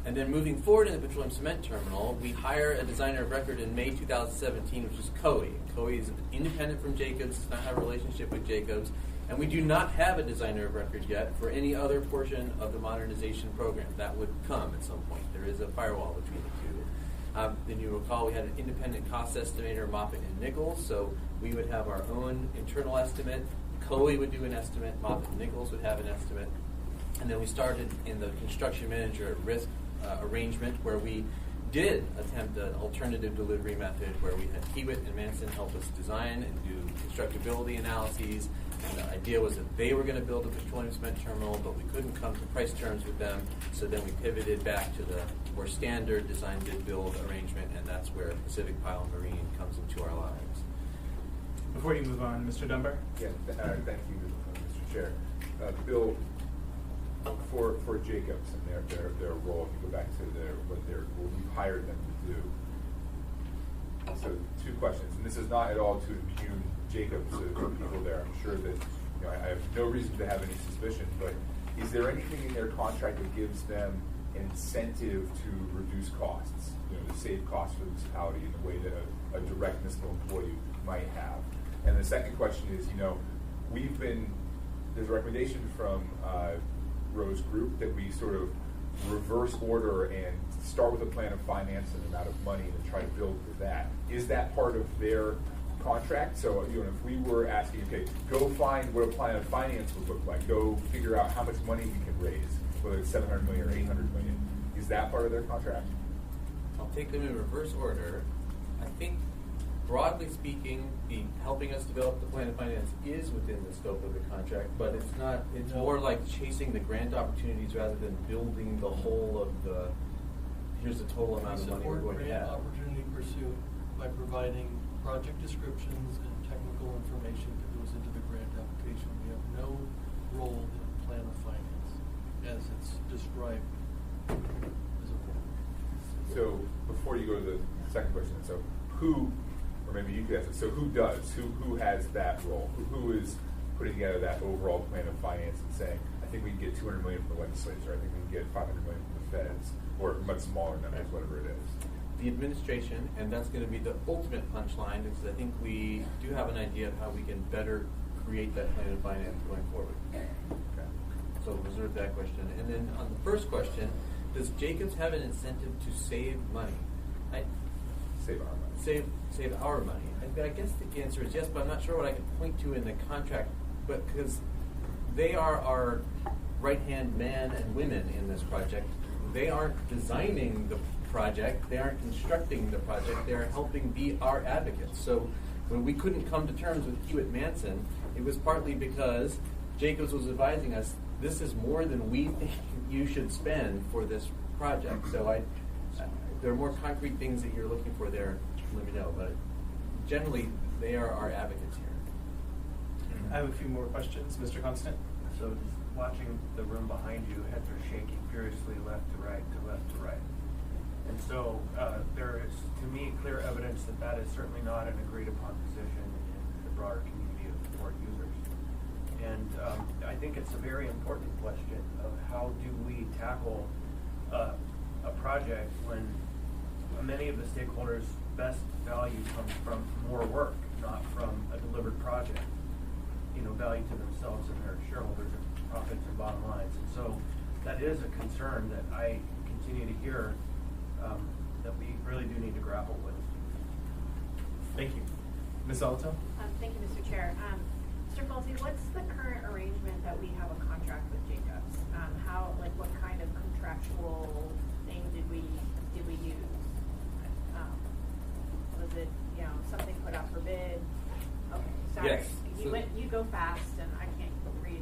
And then moving forward in the petroleum cement terminal, we hire a designer of record in May 2017, which is COE. COE is independent from Jacobs, does not have a relationship with Jacobs, and we do not have a designer of record yet for any other portion of the modernization program. That would come at some point. There is a firewall between the two. Then you recall we had an independent cost estimator, Moffitt and Nichols, so we would have our own internal estimate. COE would do an estimate, Moffitt and Nichols would have an estimate, and then we started in the construction manager at risk arrangement, where we did attempt an alternative delivery method where we had Hewitt and Manson help us design and do constructability analyses. And the idea was that they were going to build a petroleum cement terminal, but we couldn't come to price terms with them. So then we pivoted back to the more standard design bid build arrangement, and that's where Pacific Pile Marine comes into our lives. Before you move on, Mr. Dunbar? Yeah, thank you, Mr. Chair. Bill, for Jacobs and their role, if you go back to what we've hired them to do. So 2 questions, and this is not at all to impugn Jacobs, the people there. I'm sure that I have no reason to have any suspicion, but is there anything in their contract that gives them an incentive to reduce costs, to save costs for the municipality in the way that a direct municipal employee might have? And the second question is, there's a recommendation from Rose Group that we sort of reverse order and start with a plan of finance and amount of money and try to build with that. Is that part of their contract? So if we were asking, okay, go find what a plan of finance would look like, go figure out how much money we can raise, whether it's $700 million or $800 million, is that part of their contract? I'll take them in reverse order. I think, broadly speaking, helping us develop the plan of finance is within the scope of the contract, but it's not. It's more like chasing the grant opportunities rather than building the whole of the. Here's the total amount of money we're going to have. Opportunity pursuit by providing project descriptions and technical information that goes into the grant application. We have no role in plan of finance as it's described as a whole. So before you go to the second question, so who, or maybe you could answer, so who does? Who has that role? Who is putting together that overall plan of finance and saying, I think we can get $200 million from the legislature, I think we can get $500 million from the feds, or much smaller numbers, whatever it is? The administration, and that's going to be the ultimate punchline, because I think we do have an idea of how we can better create that plan of finance going forward. Okay. So we'll reserve that question. And then on the first question, does Jacobs have an incentive to save money? Save our money. Save our money. I guess the answer is yes, but I'm not sure what I can point to in the contract. But because they are our right-hand man and women in this project, they aren't designing the project, they aren't constructing the project, they're helping be our advocates. So when we couldn't come to terms with Hewitt Manson, it was partly because Jacobs was advising us, this is more than we think you should spend for this project. So there are more concrete things that you're looking for there, let me know. But generally, they are our advocates here. I have a few more questions. Mr. Constant? So watching the room behind you, heads are shaking furiously left to right, to left to right. And so there is, to me, clear evidence that that is certainly not an agreed upon position in the broader community of port users. And I think it's a very important question of how do we tackle a project when many of the stakeholders' best value comes from more work, not from a delivered project. You know, value to themselves and their shareholders and profits and bottom lines. And so that is a concern that I continue to hear that we really do need to grapple with. Thank you. Ms. Alito? Thank you, Mr. Chair. Mr. Folsey, what's the current arrangement that we have a contract with Jacobs? What kind of contractual thing did we use? Was it, something put out for bid? Okay, sorry. Yes. You go fast, and I can't read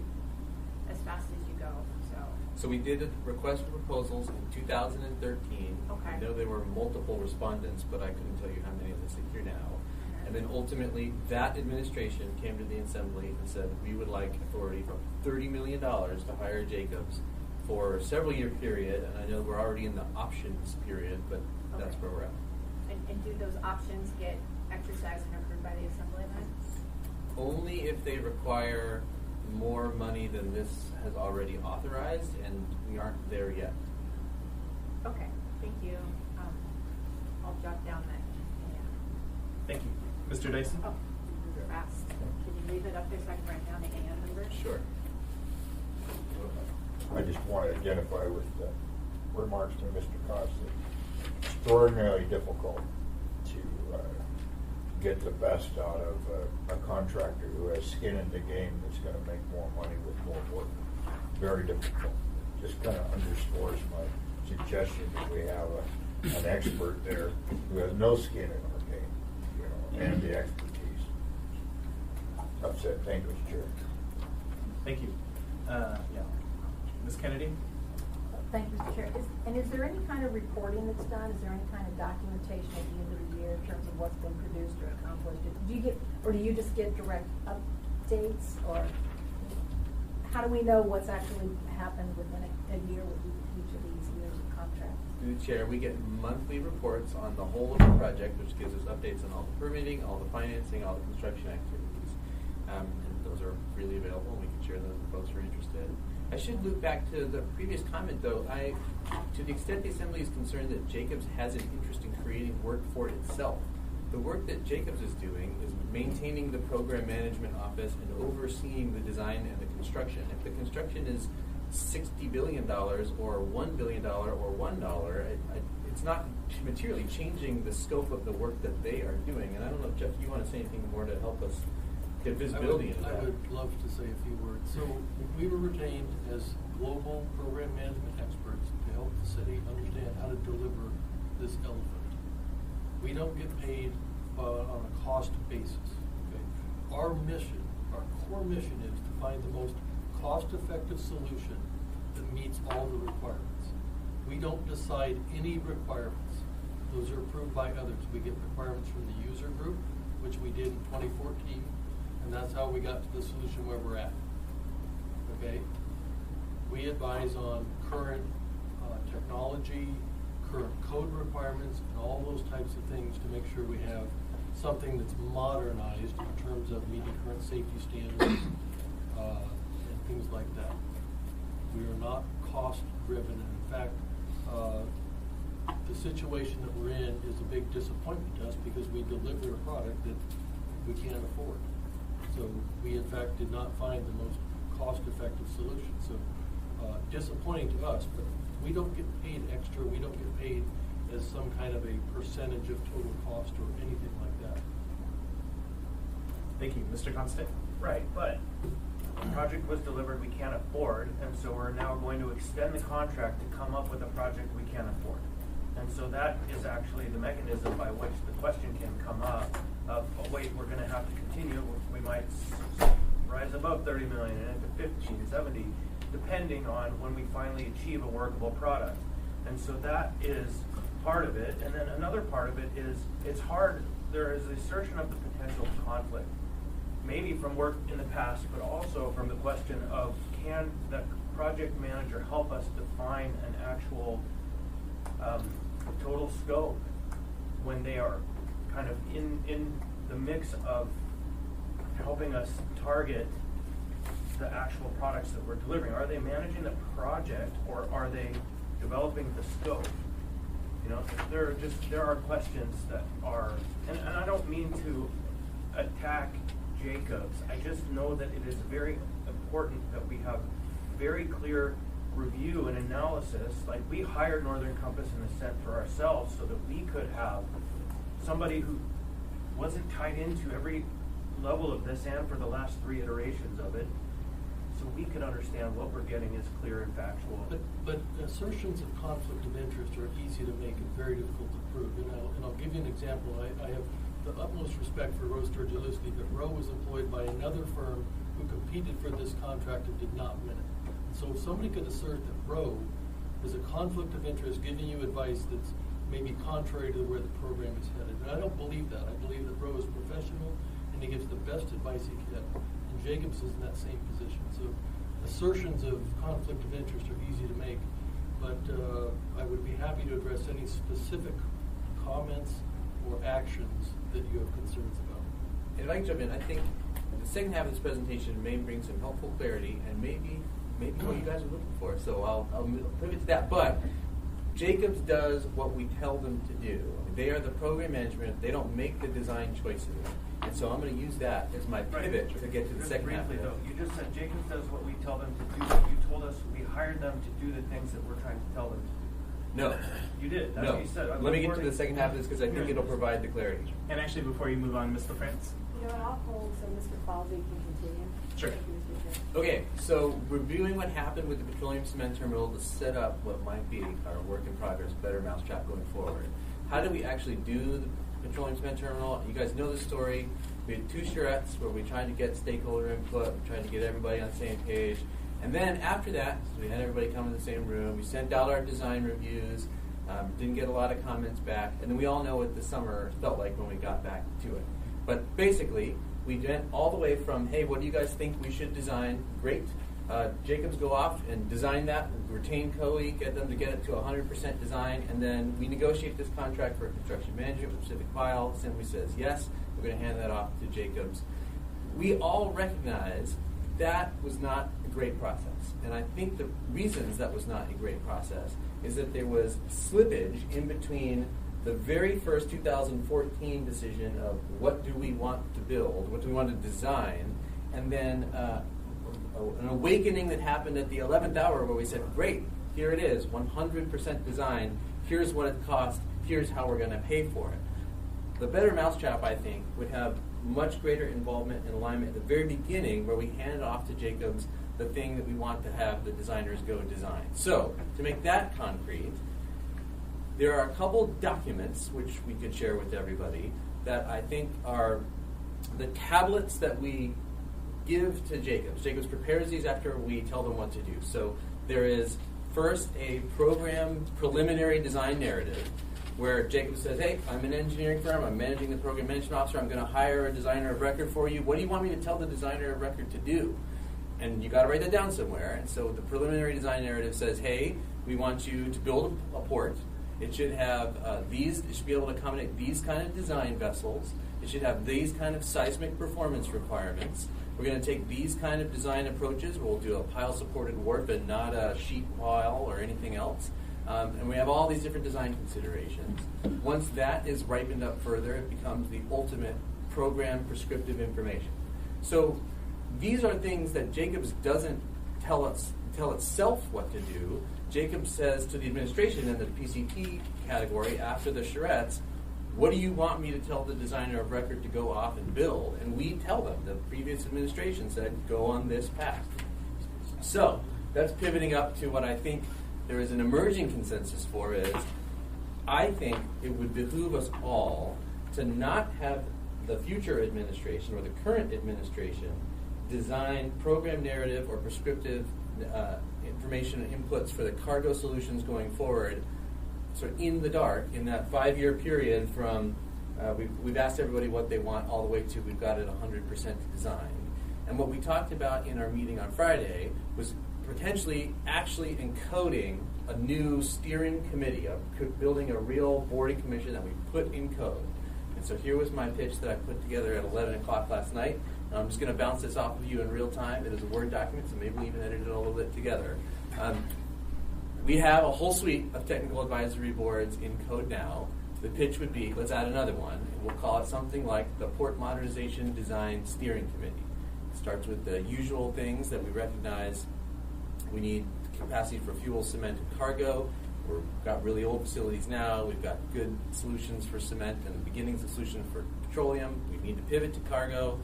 as fast as you go, so. So we did a request for proposals in 2013. Okay. I know there were multiple respondents, but I couldn't tell you how many of us sit here now. Okay. And then ultimately, that administration came to the assembly and said we would like authority for $30 million to hire Jacobs for a several year period. And I know we're already in the options period, but that's where we're at. And do those options get exercised and approved by the assembly then? Only if they require more money than this has already authorized, and we aren't there yet. Okay, thank you. I'll jot down that. Thank you. Mr. Dyson? Oh, fast. Can you leave it up there so I can write down the AM number? Sure. I just want to identify with the remarks to Mr. Costa. Extraordinarily difficult to get the best out of a contractor who has skin in the game that's going to make more money with more work. Very difficult. Just kind of underscores my suggestion that we have an expert there who has no skin in our game, and the expertise. Upset. Thank you, Mr. Chair. Thank you. Ms. Kennedy? Thank you, Mr. Chair. Is there any kind of reporting that's done? Is there any kind of documentation at the end of the year in terms of what's been produced or accomplished? Do you just get direct updates, or how do we know what's actually happened within a year with each of these years of contract? Through the chair, we get monthly reports on the whole of the project, which gives us updates on all the permitting, all the financing, all the construction activities. And those are freely available, and we can share those with folks who are interested. I should loop back to the previous comment, though. To the extent the Assembly is concerned that Jacobs has an interest in creating work for itself, the work that Jacobs is doing is maintaining the program management office and overseeing the design and the construction. If the construction is $60 billion or $1 billion or $1, it's not materially changing the scope of the work that they are doing. And I don't know, Jeff, you want to say anything more to help us get visibility into that? I would love to say a few words. So we were retained as global program management experts to help the city understand how to deliver this elephant. We don't get paid on a cost basis. Okay? Our mission, our core mission, is to find the most cost-effective solution that meets all the requirements. We don't decide any requirements. Those are approved by others. We get requirements from the user group, which we did in 2014, and that's how we got to the solution where we're at. Okay? We advise on current technology, current code requirements, and all those types of things to make sure we have something that's modernized in terms of meeting current safety standards and things like that. We are not cost-driven. In fact, the situation that we're in is a big disappointment to us because we deliver a product that we can't afford. So we, in fact, did not find the most cost-effective solution. So disappointing to us, but we don't get paid extra. We don't get paid as some kind of a percentage of total cost or anything like that. Thank you. Mr. Constant? Right, but the project was delivered we can't afford, and so we're now going to extend the contract to come up with a project we can't afford. And so that is actually the mechanism by which the question can come up of, oh wait, we're going to have to continue. We might rise above 30 million and into 15, 70, depending on when we finally achieve a workable product. And so that is part of it. And then another part of it is it's hard. There is assertion of the potential conflict, maybe from work in the past, but also from the question of can the project manager help us define an actual total scope when they are kind of in the mix of helping us target the actual products that we're delivering? Are they managing the project, or are they developing the scope? You know, there are questions that are, and I don't mean to attack Jacobs. I just know that it is very important that we have very clear review and analysis. Like, we hired Northern Compass and Ascent for ourselves so that we could have somebody who wasn't tied into every level of this and for the last 3 iterations of it, so we can understand what we're getting is clear and factual. But assertions of conflict of interest are easy to make and very difficult to prove. And I'll give you an example. I have the utmost respect for Roe Sturgielewski, but Roe was employed by another firm who competed for this contract and did not win it. So if somebody could assert that Roe is a conflict of interest giving you advice that's maybe contrary to where the program is headed. And I don't believe that. I believe that Roe is professional and he gives the best advice he can. And Jacobs is in that same position. So assertions of conflict of interest are easy to make, but I would be happy to address any specific comments or actions that you have concerns about. And if I can jump in, I think the second half of this presentation may bring some helpful clarity and maybe what you guys are looking for. So I'll pivot to that. But Jacobs does what we tell them to do. They are the program management. They don't make the design choices. And so I'm going to use that as my pivot to get to the second half. Briefly, though, you just said Jacobs does what we tell them to do. You told us we hired them to do the things that we're trying to tell them to do. No. You did. That's no. what you said. Let me get to the second half of this because I think it'll provide the clarity. And actually, before you move on, Mr. France. You know what, I'll hold so Mr. Falvey can continue. Sure. Thank you, Mr. Chair. Okay, so reviewing what happened with the petroleum cement terminal to set up what might be our work in progress, better mousetrap going forward. How did we actually do the petroleum cement terminal? You guys know the story. We had 2 charrettes where we tried to get stakeholder input, we tried to get everybody on the same page. And then after that, so we had everybody come in the same room, we sent out our design reviews, didn't get a lot of comments back, and then we all know what the summer felt like when we got back to it. But basically, we went all the way from, hey, what do you guys think we should design? Great. Jacobs go off and design that, retain COE, get them to get it to 100% design, and then we negotiate this contract for construction management with Pacific File. Assembly says yes, we're going to hand that off to Jacobs. We all recognize that was not a great process. And I think the reasons that was not a great process is that there was slippage in between the very first 2014 decision of what do we want to build, what do we want to design, and then an awakening that happened at the 11th hour where we said, great, here it is, 100% design, here's what it costs, here's how we're going to pay for it. The better mousetrap, I think, would have much greater involvement and alignment at the very beginning where we hand off to Jacobs the thing that we want to have the designers go design. So, to make that concrete, there are a couple documents which we could share with everybody that I think are the tablets that we give to Jacobs. Jacobs prepares these after we tell them what to do. So there is first a program preliminary design narrative where Jacobs says, hey, I'm an engineering firm, I'm managing the program management officer, I'm going to hire a designer of record for you. What do you want me to tell the designer of record to do? And you got to write that down somewhere. And so the preliminary design narrative says, hey, we want you to build a port. It should have it should be able to accommodate these kind of design vessels. It should have these kind of seismic performance requirements. We're going to take these kind of design approaches. We'll do a pile-supported wharf and not a sheet pile or anything else. And we have all these different design considerations. Once that is ripened up further, it becomes the ultimate program prescriptive information. So these are things that Jacobs doesn't tell itself what to do. Jacobs says to the administration in the PCT category after the charrettes, what do you want me to tell the designer of record to go off and build? And we tell them. The previous administration said, go on this path. So that's pivoting up to what I think there is an emerging consensus for is, I think it would behoove us all to not have the future administration or the current administration design program narrative or prescriptive information and inputs for the cargo solutions going forward sort of in the dark in that 5-year period from we've asked everybody what they want all the way to we've got it 100% designed. And what we talked about in our meeting on Friday was potentially actually encoding a new steering committee, building a real board and commission that we put in code. And so here was my pitch that I put together at 11 o'clock last night. And I'm just going to bounce this off of you in real time. It is a Word document, so maybe we even edit it a little bit together. We have a whole suite of technical advisory boards in code now. The pitch would be, let's add another one, and we'll call it something like the Port Modernization Design Steering Committee. It starts with the usual things that we recognize. We need capacity for fuel, cement, and cargo. We've got really old facilities now. We've got good solutions for cement and the beginnings of solutions for petroleum. We need to pivot to cargo.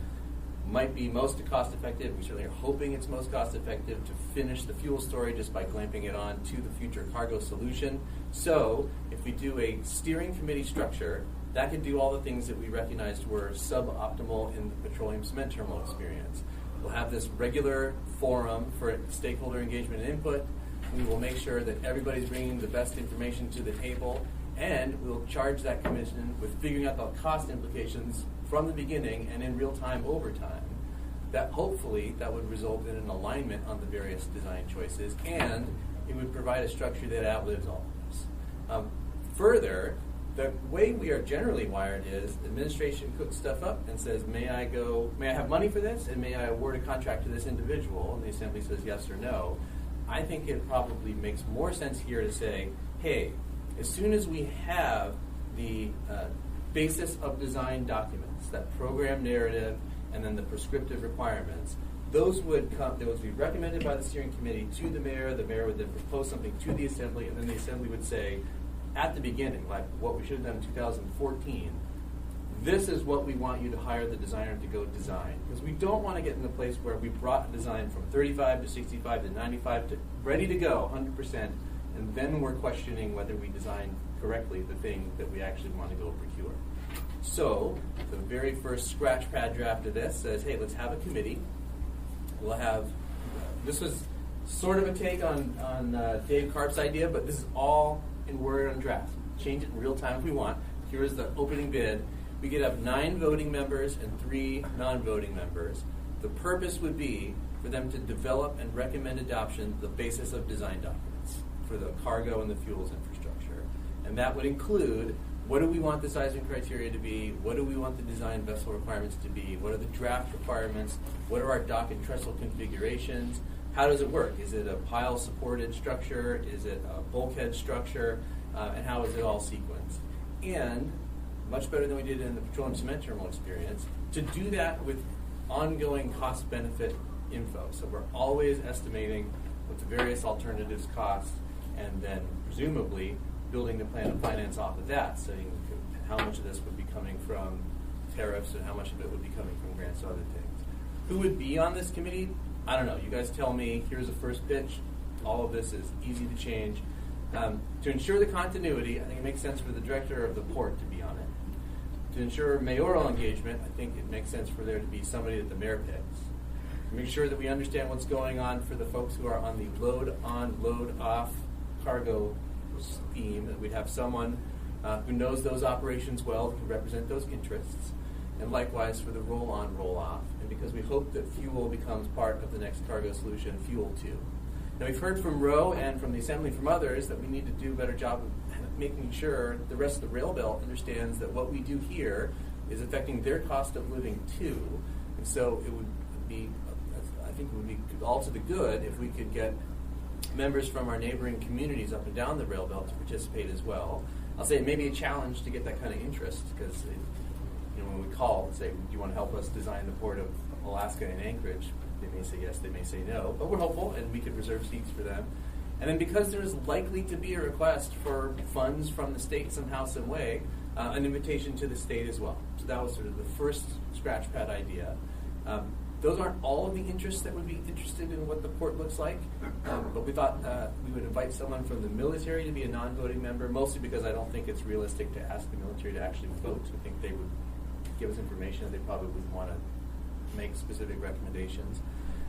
Might be most cost effective. We certainly are hoping it's most cost effective to finish the fuel story just by clamping it on to the future cargo solution. So if we do a steering committee structure, that could do all the things that we recognized were suboptimal in the petroleum cement terminal experience. We'll have this regular forum for stakeholder engagement and input. We will make sure that everybody's bringing the best information to the table, and we'll charge that commission with figuring out the cost implications from the beginning and in real time over time. That hopefully that would result in an alignment on the various design choices, and it would provide a structure that outlives all of this. Further, the way we are generally wired is the administration cooks stuff up and says, may I have money for this, and may I award a contract to this individual? And the Assembly says yes or no. I think it probably makes more sense here to say, hey, as soon as we have the basis of design documents, that program narrative, and then the prescriptive requirements, those would be recommended by the steering committee to the mayor would then propose something to the Assembly, and then the Assembly would say, at the beginning, like what we should have done in 2014, this is what we want you to hire the designer to go design. Because we don't want to get in the place where we brought a design from 35 to 65 to 95 to ready to go, 100%, and then we're questioning whether we designed correctly the thing that we actually want to go procure. So the very first scratch pad draft of this says, hey, let's have a committee. We'll have, this was sort of a take on Dave Karp's idea, but this is all in Word on draft. Change it in real time if we want. Here is the opening bid. We could have 9 voting members and 3 non-voting members. The purpose would be for them to develop and recommend adoption the basis of design documents for the cargo and the fuels infrastructure. And that would include, what do we want the seismic criteria to be? What do we want the design vessel requirements to be? What are the draft requirements? What are our dock and trestle configurations? How does it work? Is it a pile-supported structure? Is it a bulkhead structure? And how is it all sequenced? And, much better than we did in the petroleum cement terminal experience, to do that with ongoing cost-benefit info. So we're always estimating what the various alternatives cost, and then presumably building the plan of finance off of that, saying how much of this would be coming from tariffs and how much of it would be coming from grants and other things. Who would be on this committee? I don't know. You guys tell me. Here's a first pitch. All of this is easy to change. To ensure the continuity, I think it makes sense for the director of the port to be on it. To ensure mayoral engagement, I think it makes sense for there to be somebody that the mayor picks. To make sure that we understand what's going on for the folks who are on the load on, load off cargo scheme, that we'd have someone who knows those operations well, who can represent those interests. And likewise for the roll-on, roll-off. And because we hope that fuel becomes part of the next cargo solution, fuel too. Now we've heard from Roe and from the Assembly, from others, that we need to do a better job of making sure the rest of the rail belt understands that what we do here is affecting their cost of living too. And so it would be, I think it would be all to the good if we could get members from our neighboring communities up and down the rail belt to participate as well. I'll say it may be a challenge to get that kind of interest, because when we call and say, do you want to help us design the port of Alaska and Anchorage, they may say yes, they may say no, but we're hopeful and we could reserve seats for them. And then because there is likely to be a request for funds from the state somehow, some way, an invitation to the state as well. So that was sort of the first scratch pad idea. Those aren't all of the interests that would be interested in what the port looks like, but we thought we would invite someone from the military to be a non-voting member, mostly because I don't think it's realistic to ask the military to actually vote. I think they would give us information that they probably wouldn't want to make specific recommendations.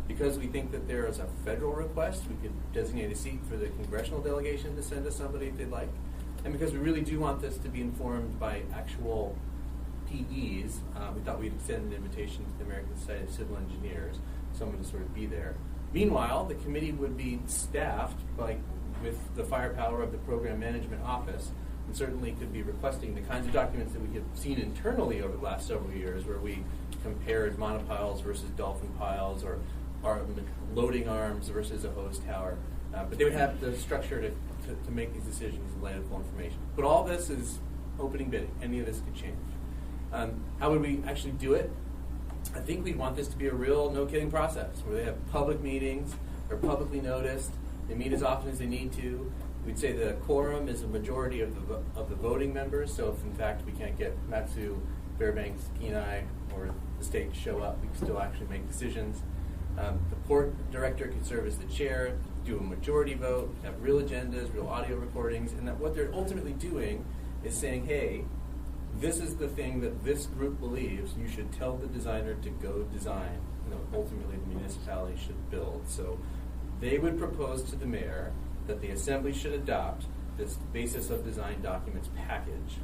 Because we think that there is a federal request, we could designate a seat for the congressional delegation to send us somebody if they'd like. And because we really do want this to be informed by actual PEs, we thought we'd extend an invitation to the American Society of Civil Engineers, someone to sort of be there. Meanwhile, the committee would be staffed with the firepower of the Program Management Office, and certainly could be requesting the kinds of documents that we have seen internally over the last several years, where we compared monopiles versus dolphin piles, or loading arms versus a hose tower. But they would have the structure to make these decisions in light of full information. But all this is opening bidding. Any of this could change. How would we actually do it? I think we want this to be a real no-kidding process, where they have public meetings, they're publicly noticed, they meet as often as they need to. We'd say the quorum is a majority of the voting members, so if in fact we can't get Matsu, Fairbanks, Kenai, or the state to show up, we can still actually make decisions. The port director could serve as the chair, do a majority vote, have real agendas, real audio recordings, and that what they're ultimately doing is saying, hey, this is the thing that this group believes, you should tell the designer to go design. Ultimately the municipality should build. So they would propose to the mayor that the assembly should adopt this basis of design documents package.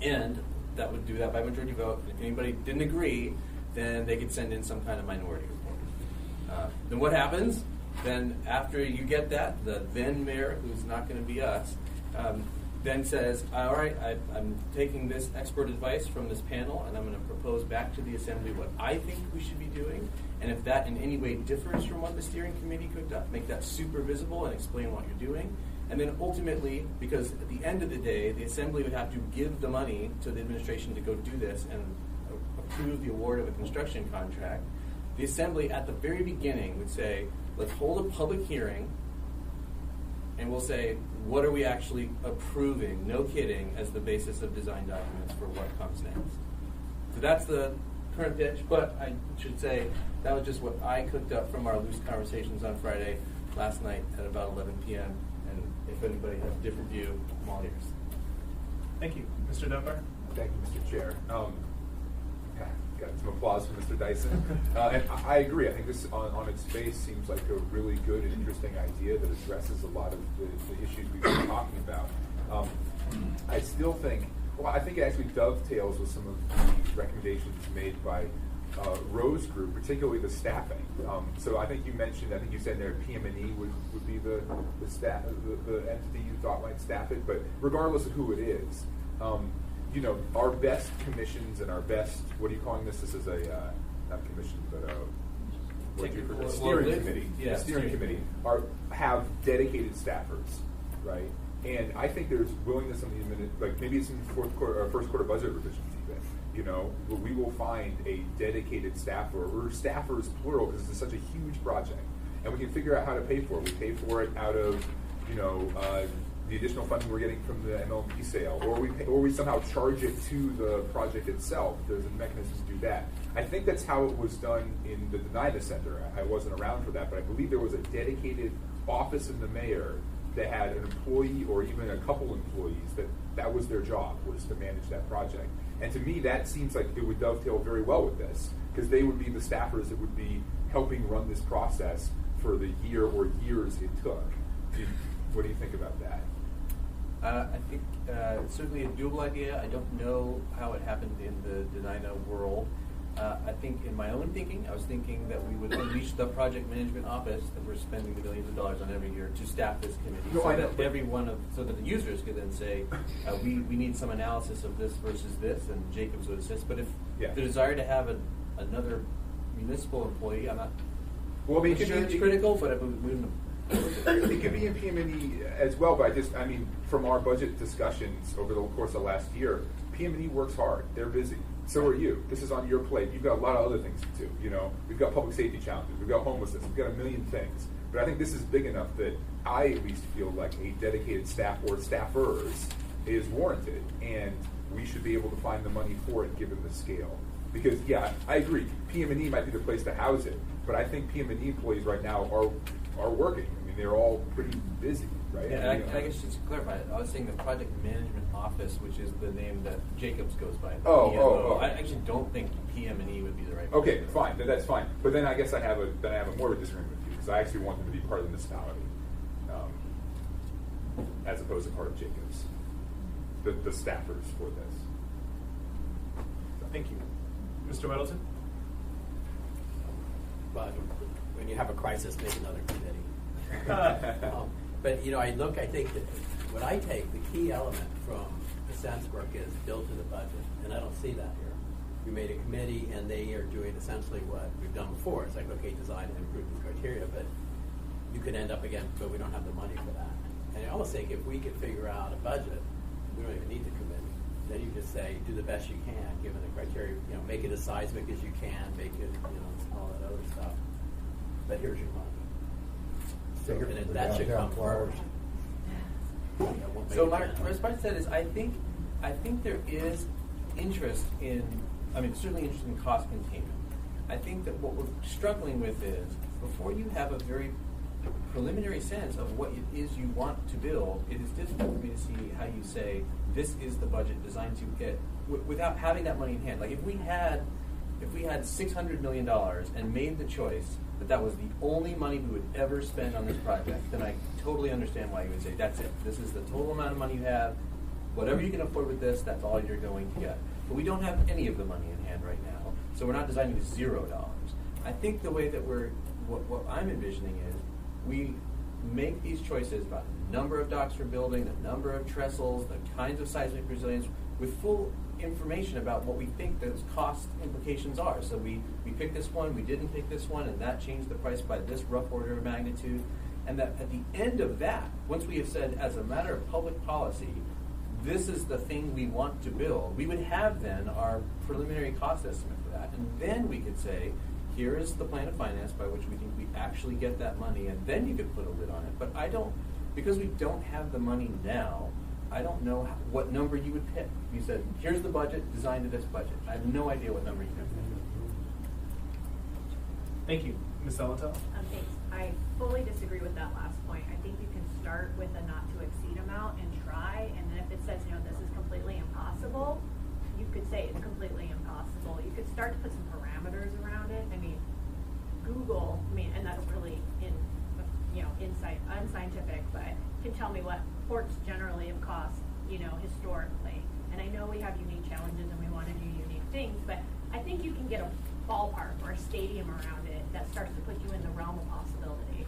And that would do that by majority vote. And if anybody didn't agree, then they could send in some kind of minority report. Then what happens? Then after you get that, the then mayor, who's not going to be us, then says, all right, I'm taking this expert advice from this panel, and I'm going to propose back to the assembly what I think we should be doing. And if that in any way differs from what the steering committee cooked up, make that super visible and explain what you're doing. And then ultimately, because at the end of the day, the assembly would have to give the money to the administration to go do this and approve the award of a construction contract, the assembly at the very beginning would say, let's hold a public hearing, and we'll say, what are we actually approving, no kidding, as the basis of design documents for what comes next. So that's the current pitch, but I should say that was just what I cooked up from our loose conversations on Friday last night at about 11 p.m. And if anybody has a different view, I'm all ears. Thank you. Mr. Dunbar? Thank you, Mr. Chair. Got some applause from Mr. Dyson. And I agree. I think this, on its face, seems like a really good and interesting idea that addresses a lot of the issues we've been talking about. I still think, I think it actually dovetails with some of the recommendations made by Rose Group, particularly the staffing. So I think you mentioned, I think you said there PM&E would be the entity you thought might staff it, but regardless of who it is, our best commissions and our best, what are you calling this? This is a, not commission, but steering committee. Yeah, steering committee have dedicated staffers, right? And I think there's willingness on the maybe it's in fourth quarter or first quarter budget revisions even, but we will find a dedicated staffer, or staffers plural, because it's such a huge project. And we can figure out how to pay for it. We pay for it out of, the additional funding we're getting from the MLB sale, or we somehow charge it to the project itself. There's a mechanism to do that. I think that's how it was done in the Denida Center. I wasn't around for that, but I believe there was a dedicated office in the mayor that had an employee or even a couple employees that was their job, was to manage that project. And to me, that seems like it would dovetail very well with this, because they would be the staffers that would be helping run this process for the year or years it took. What do you think about that? I think it's certainly a doable idea. I don't know how it happened in the Denina world. I think in my own thinking, I was thinking that we would unleash the project management office that we're spending the millions of dollars on every year to staff this committee, so that the users could then say, we need some analysis of this versus this, and Jacobs would assist. But if the desire to have another municipal employee, I'm not sure it's critical, but we wouldn't. It could be in PM&E as well, but from our budget discussions over the course of last year, PM&E works hard. They're busy. So are you. This is on your plate. You've got a lot of other things to do. We've got public safety challenges. We've got homelessness. We've got a million things. But I think this is big enough that I at least feel like a dedicated staff or staffers is warranted, and we should be able to find the money for it given the scale. Because, I agree, PM&E might be the place to house it, but I think PM&E employees right now are working. They're all pretty busy, right? Yeah, I guess just to clarify, I was saying the project management office, which is the name that Jacobs goes by. I actually don't think PM&E would be the right. Okay, fine. That's fine. But then I guess I have a more of a disagreement with you, because I actually want them to be part of the municipality, as opposed to part of Jacobs. The staffers for this. Thank you. Mr. Weddleton? But when you have a crisis, make another committee. But I think that what I take, the key element from Ascent's work is build to the budget, and I don't see that here. We made a committee, and they are doing essentially what we've done before. It's like, okay, design and improvement criteria, but you could end up again, but we don't have the money for that. And I almost think if we could figure out a budget, we don't even need the committee. Then you just say, do the best you can, given the criteria. Make it as seismic as you can, make it, all that other stuff. But here's your money. So and that should come forward. So my response to that is, I think there is interest in, certainly interest in cost containment. I think that what we're struggling with is, before you have a very preliminary sense of what it is you want to build, it is difficult for me to see how you say, this is the budget designed to get, without having that money in hand. Like if we had $600 million and made the choice that was the only money we would ever spend on this project, then I totally understand why you would say, that's it. This is the total amount of money you have. Whatever you can afford with this, that's all you're going to get. But we don't have any of the money in hand right now, so we're not designing with $0. I think the way that what I'm envisioning is, we make these choices about the number of docks we're building, the number of trestles, the kinds of seismic resilience, with full information about what we think those cost implications are. So we picked this one, we didn't pick this one, and that changed the price by this rough order of magnitude. And that at the end of that, once we have said, as a matter of public policy, this is the thing we want to build, we would have then our preliminary cost estimate for that. And then we could say, here is the plan of finance by which we think we actually get that money, and then you could put a lid on it. But because we don't have the money now, I don't know what number you would pick. You said, here's the budget, designed to this budget. I have no idea what number you would pick. Thank you. Ms. Salatel? Thanks. I fully disagree with that last point. I think you can start with a not to exceed amount and try, and then if it says, this is completely impossible, you could say it's completely impossible. You could start to put some parameters around it. Google, and that's really unscientific, but can tell me what ports generally have cost, historically. And I know we have unique challenges and we want to do unique things, but I think you can get a ballpark or a stadium around it that starts to put you in the realm of possibility.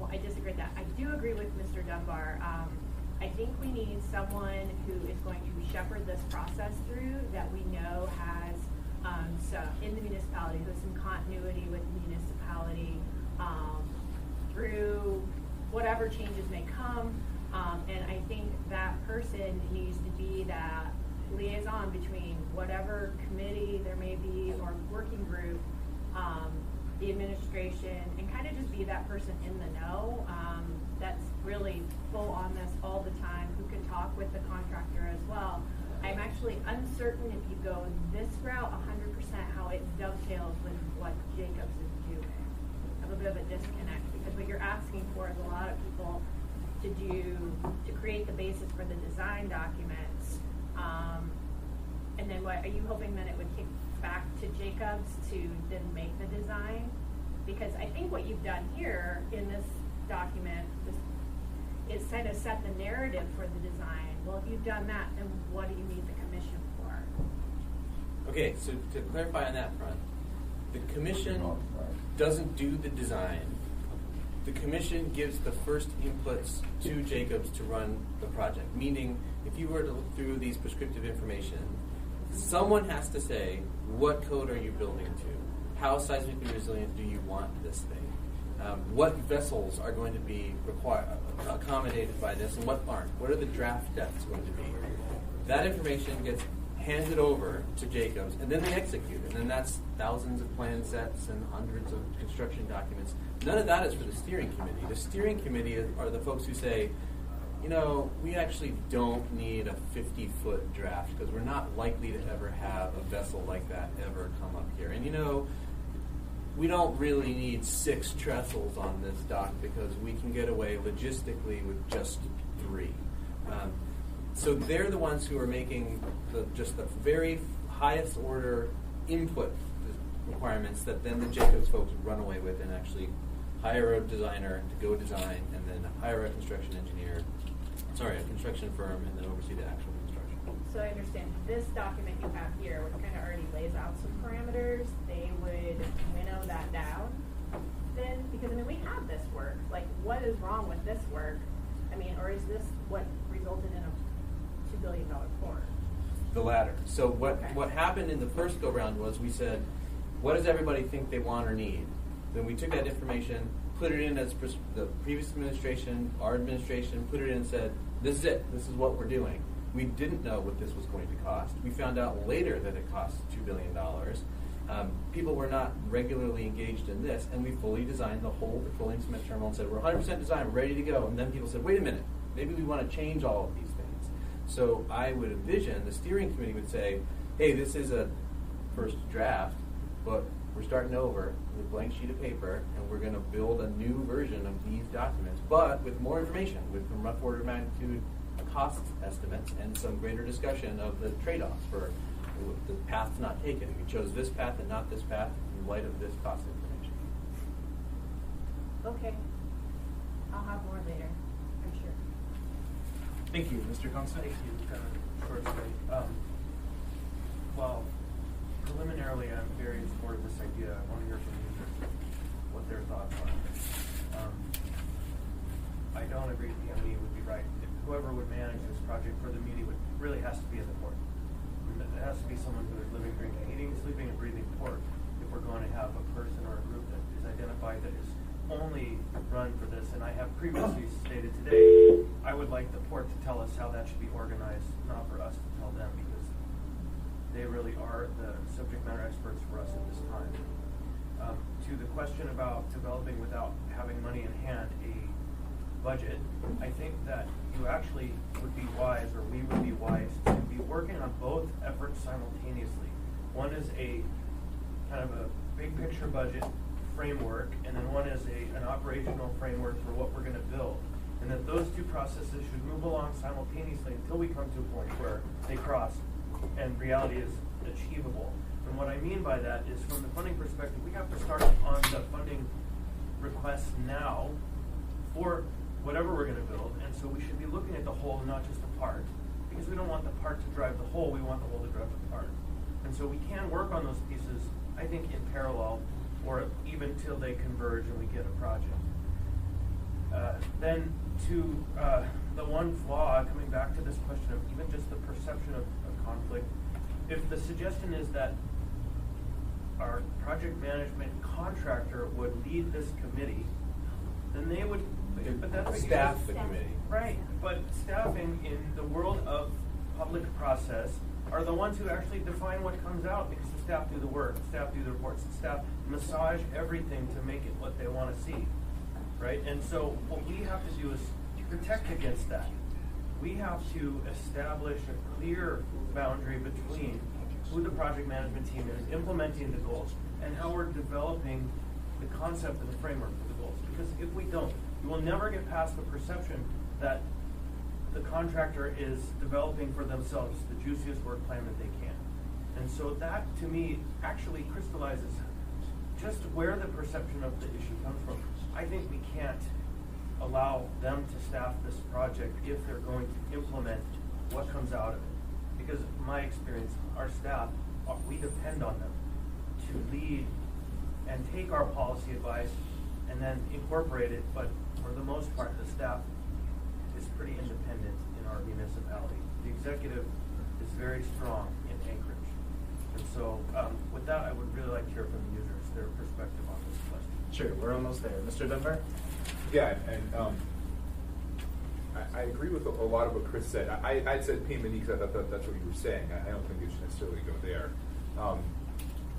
I disagree with that. I do agree with Mr. Dunbar. I think we need someone who is going to shepherd this process through, that we know has in the municipality, who has some continuity with the municipality through whatever changes may come. And I think that person needs to be that liaison between whatever committee there may be or working group, the administration, and kind of just be that person in the know that's really full on this all the time, who can talk with the contractor as well. I'm actually uncertain if you go this route 100% how it dovetails with what Jacobs is doing. I have a bit of a disconnect, because what you're asking for is a lot of people to create the basis for the design documents. And then what are you hoping that it would kick back to Jacobs to then make the design? Because I think what you've done here in this document is kind of set the narrative for the design. Well, if you've done that, then what do you need the commission for? Okay, so to clarify on that front, the commission doesn't do the design. The commission gives the first inputs to Jacobs to run the project. Meaning, if you were to look through these prescriptive information, someone has to say, what code are you building to? How seismically resilient do you want this thing? What vessels are going to be accommodated by this, and what aren't? What are the draft depths going to be? That information gets handed over to Jacobs, and then they execute it. And that's thousands of plan sets and hundreds of construction documents. None of that is for the steering committee. The steering committee are the folks who say, we actually don't need a 50-foot draft, because we're not likely to ever have a vessel like that ever come up here. And we don't really need 6 trestles on this dock, because we can get away logistically with just 3. So they're the ones who are making just the very highest order input requirements that then the Jacobs folks run away with and actually hire a designer to go design, and then hire a construction firm, and then oversee the actual construction. so I understand, this document you have here, which kind of already lays out some parameters, they would winnow that down then? Because, I mean, we have this work. Like, what is wrong with this work? I mean, or is this what resulted in a $2 billion port? The latter. So Okay. what happened in the first go-round was we said, what does everybody think they want or need? Then we took that information, put it in as the previous administration, our administration, put it in and said, this is it. This is what we're doing. We didn't know what this was going to cost. We found out later that it cost $2 billion. People were not regularly engaged in this, and we fully designed the whole petroleum cement terminal and said, we're 100% designed, we're ready to go. And then people said, wait a minute, maybe we want to change all of these things. So I would envision the steering committee would say, hey, this is a first draft, but we're starting over with a blank sheet of paper, and we're going to build a new version of these documents, but with more information, with some rough order of magnitude cost estimates and some greater discussion of the trade-offs for the paths not taken. We chose this path and not this path in light of this cost information. Okay. I'll have more later, I'm sure. Thank you, Mr. Constant. Thank you, kind of short story. Well, preliminarily, I'm very in support of this idea. I want to hear from users what their thoughts are. I don't agree PME would be right. If whoever would manage this project for the community really has to be in the port. It has to be someone who is living, drinking, eating, sleeping, and breathing port if we're going to have a person or a group that is identified that is only run for this. And I have previously stated today, I would like the port to tell us how that should be organized, not for us to tell them, because they really are the subject matter experts for us at this time. To the question about developing without having money in hand a budget, I think that you actually would be wise, or we would be wise, to be working on both efforts simultaneously. One is a kind of a big picture budget framework, and then one is an operational framework for what we're going to build. And that those two processes should move along simultaneously until we come to a point where they cross and reality is achievable. And what I mean by that is, from the funding perspective, we have to start on the funding requests now for whatever we're going to build, and so we should be looking at the whole, not just the part, because we don't want the part to drive the whole, we want the whole to drive the part. And so we can work on those pieces, I think, in parallel, or even till they converge and we get a project. Then to the one flaw, coming back to this question of even just the perception of conflict, if the suggestion is that our project management contractor would lead this committee, then they would, but that's what Staff you the committee. Right, but staffing in the world of public process are the ones who actually define what comes out, because the staff do the work, the staff do the reports, the staff massage everything to make it what they want to see, right? And so what we have to do is protect against that. We have to establish a clear boundary between who the project management team is, implementing the goals, and how we're developing the concept and the framework for the goals. Because if we don't, we will never get past the perception that the contractor is developing for themselves the juiciest work plan that they can. And so that, to me, actually crystallizes just where the perception of the issue comes from. I think we can't allow them to staff this project if they're going to implement what comes out of it. Because in my experience, our staff, we depend on them to lead and take our policy advice and then incorporate it, but for the most part, the staff is pretty independent in our municipality. The executive is very strong in Anchorage. And so with that, I would really like to hear from the users, their perspective on this question. Sure, we're almost there. Mr. Dunbar? Yeah, and I agree with a lot of what Chris said. I said PME because I thought that's what you were saying. I don't think it should necessarily go there.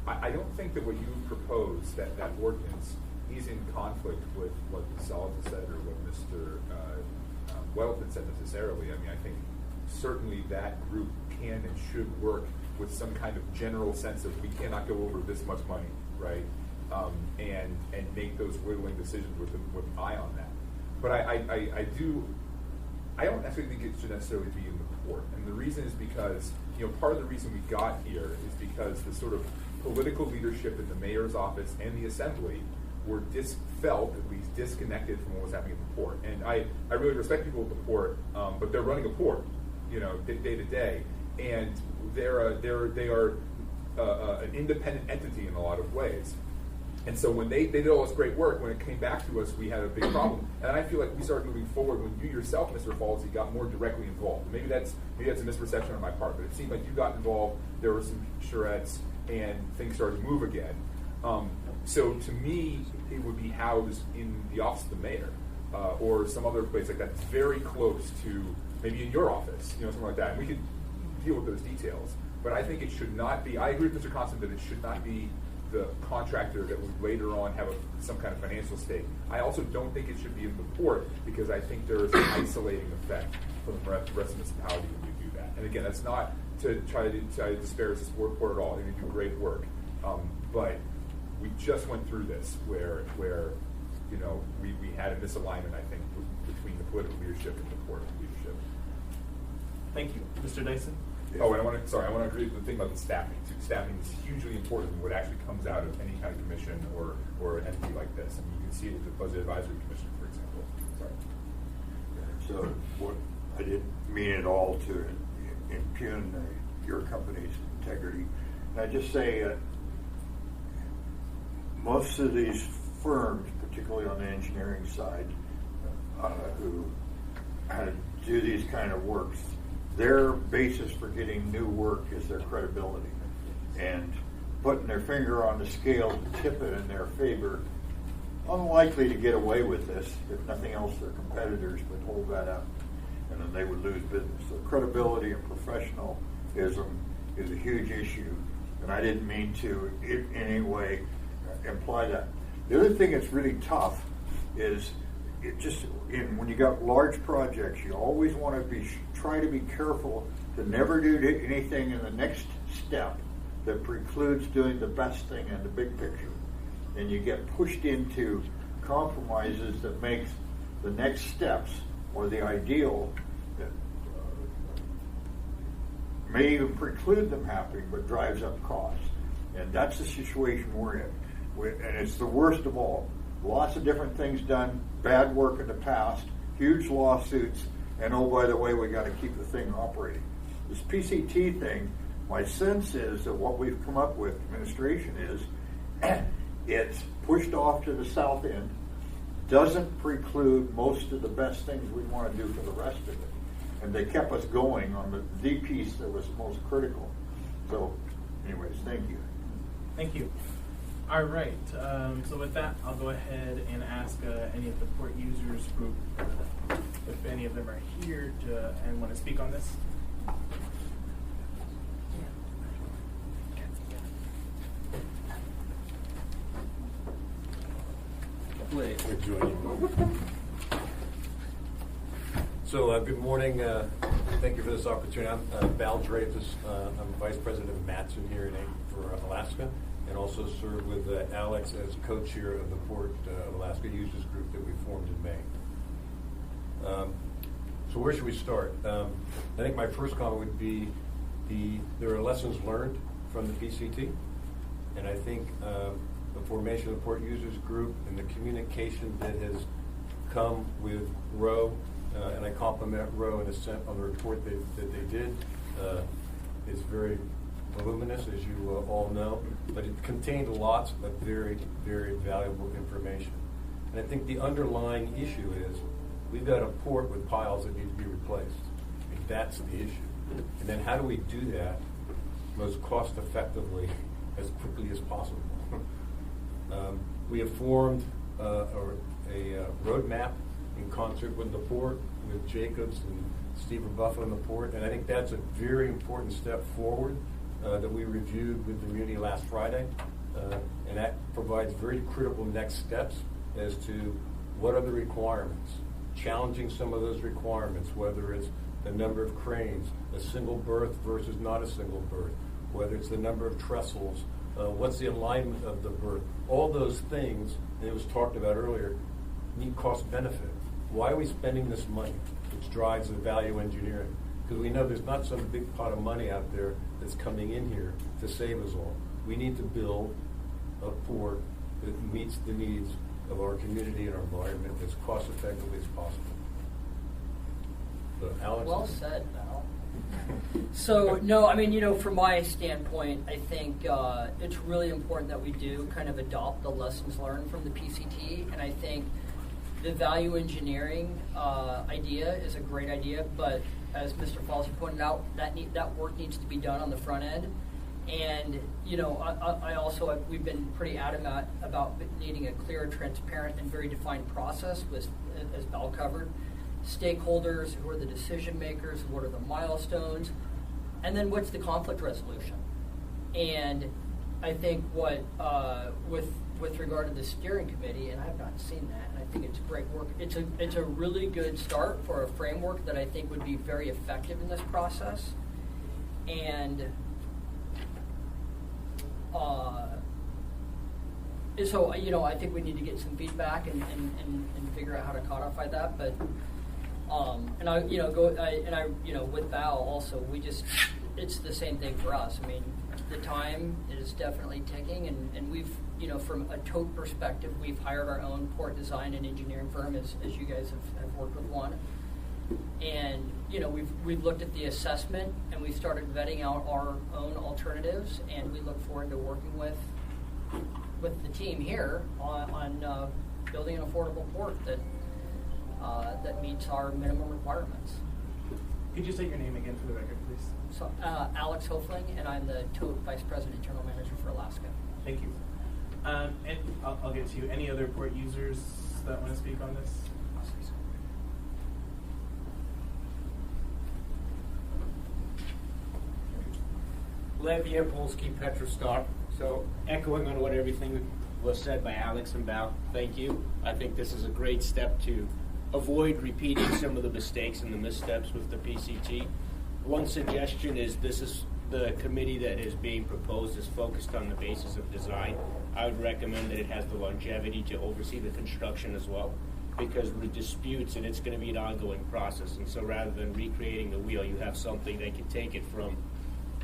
I don't think that what you propose, that ordinance, is in conflict with what Salva said or what Mr. Wellington said necessarily. I mean, I think certainly that group can and should work with some kind of general sense of we cannot go over this much money, right? And make those whittling decisions with an eye on that. But I don't necessarily think it should necessarily be in the port. And the reason is because, part of the reason we got here is because the sort of political leadership in the mayor's office and the assembly were felt at least disconnected from what was happening at the port. And I really respect people at the port, but they're running a port, day to day. and they are an independent entity in a lot of ways. And so when they did all this great work, when it came back to us, we had a big problem. And I feel like we started moving forward when you yourself, Mr. Falsey, got more directly involved. Maybe that's a misperception on my part, but it seemed like you got involved. There were some charrettes, and things started to move again. So to me, it would be housed in the office of the mayor or some other place like that. That's very close to maybe in your office, something like that. And we could deal with those details. But I think it should not be. I agree with Mr. Constant that it should not be the contractor that would later on have some kind of financial stake. I also don't think it should be in the port because I think there is an isolating effect from the rest of the municipality when you do that. And again, that's not to try to disparage this port at all. They do great work. But we just went through this where we had a misalignment, I think, between the political leadership and the port leadership. Thank you. Mr. Dyson? Oh, and I want to agree with the thing about the staffing too. Staffing is hugely important in what actually comes out of any kind of commission or an entity like this. And you can see it with the Budget Advisory Commission, for example. Sorry. So what I didn't mean at all to impugn your company's integrity. And I just say most of these firms, particularly on the engineering side, who do these kind of works, their basis for getting new work is their credibility. And putting their finger on the scale to tip it in their favor, unlikely to get away with this. If nothing else, their competitors would hold that up, and then they would lose business. So credibility and professionalism is a huge issue, and I didn't mean to in any way imply that. The other thing that's really tough is when you got large projects, you always want to try to be careful to never do anything in the next step that precludes doing the best thing in the big picture. And you get pushed into compromises that makes the next steps or the ideal that may even preclude them happening, but drives up costs. And that's the situation we're in. And it's the worst of all. Lots of different things done, bad work in the past, huge lawsuits, and oh, by the way, we got to keep the thing operating. This PCT thing, my sense is that what we've come up with, administration, is it's pushed off to the south end, doesn't preclude most of the best things we want to do for the rest of it. And they kept us going on the piece that was most critical. So, anyways, thank you. Thank you. All right. So with that, I'll go ahead and ask any of the port users group if any of them are here and want to speak on this. So good morning. Thank you for this opportunity. I'm Val Dreyfus. I'm Vice President of Matson here for Alaska, and also serve with Alex as co-chair of the Port of Alaska Users Group that we formed in May. So where should we start? I think my first comment would be there are lessons learned from the PCT, and I think the formation of the Port Users Group and the communication that has come with Roe, and I compliment Roe and Ascent on the report that they did, is very voluminous, as you all know, but it contained lots of very, very valuable information. And I think the underlying issue is we've got a port with piles that need to be replaced. And that's the issue. And then how do we do that most cost effectively as quickly as possible? We have formed a roadmap in concert with the port, with Jacobs and Steve Rebuffo in the port, and I think that's a very important step forward that we reviewed with the community last Friday, and that provides very critical next steps as to what are the requirements, challenging some of those requirements, whether it's the number of cranes, a single berth versus not a single berth, whether it's the number of trestles, what's the alignment of the berth. All those things, and it was talked about earlier, need cost benefit. Why are we spending this money, which drives the value engineering? Because we know there's not some big pot of money out there that's coming in here to save us all. We need to build a port that meets the needs of our community and our environment as cost effectively as possible. So, Alex? Well said, Val. So, no, I mean, from my standpoint, I think it's really important that we do kind of adopt the lessons learned from the PCT, and I think the value engineering idea is a great idea, but as Mr. Falsey pointed out, that work needs to be done on the front end. And, I also, we've been pretty adamant about needing a clear, transparent, and very defined process with, as Val covered, stakeholders, who are the decision makers, what are the milestones, and then what's the conflict resolution. And I think what, with regard to the steering committee, and I've not seen that, and I think it's great work. It's a really good start for a framework that I think would be very effective in this process. And so, I think we need to get some feedback and figure out how to codify that. But and I with Val also, it's the same thing for us. I mean, the time is definitely ticking, and we've, from a tote perspective, we've hired our own port design and engineering firm, as you guys have worked with one. And, we've looked at the assessment, and we started vetting out our own alternatives, and we look forward to working with the team here on building an affordable port that meets our minimum requirements. Could you state your name again for the record, please? So, Alex Hofling, and I'm the TOTE Vice President General Manager for Alaska. Thank you. And I'll get to you. Any other port users that want to speak on this? Reveiw, Polsky, Petrostar. So echoing on what everything was said by Alex and Val, thank you. I think this is a great step to avoid repeating some of the mistakes and the missteps with the PCT. One suggestion is this is the committee that is being proposed is focused on the basis of design. I would recommend that it has the longevity to oversee the construction as well, because with disputes, and it's going to be an ongoing process. And so rather than recreating the wheel, you have something that can take it from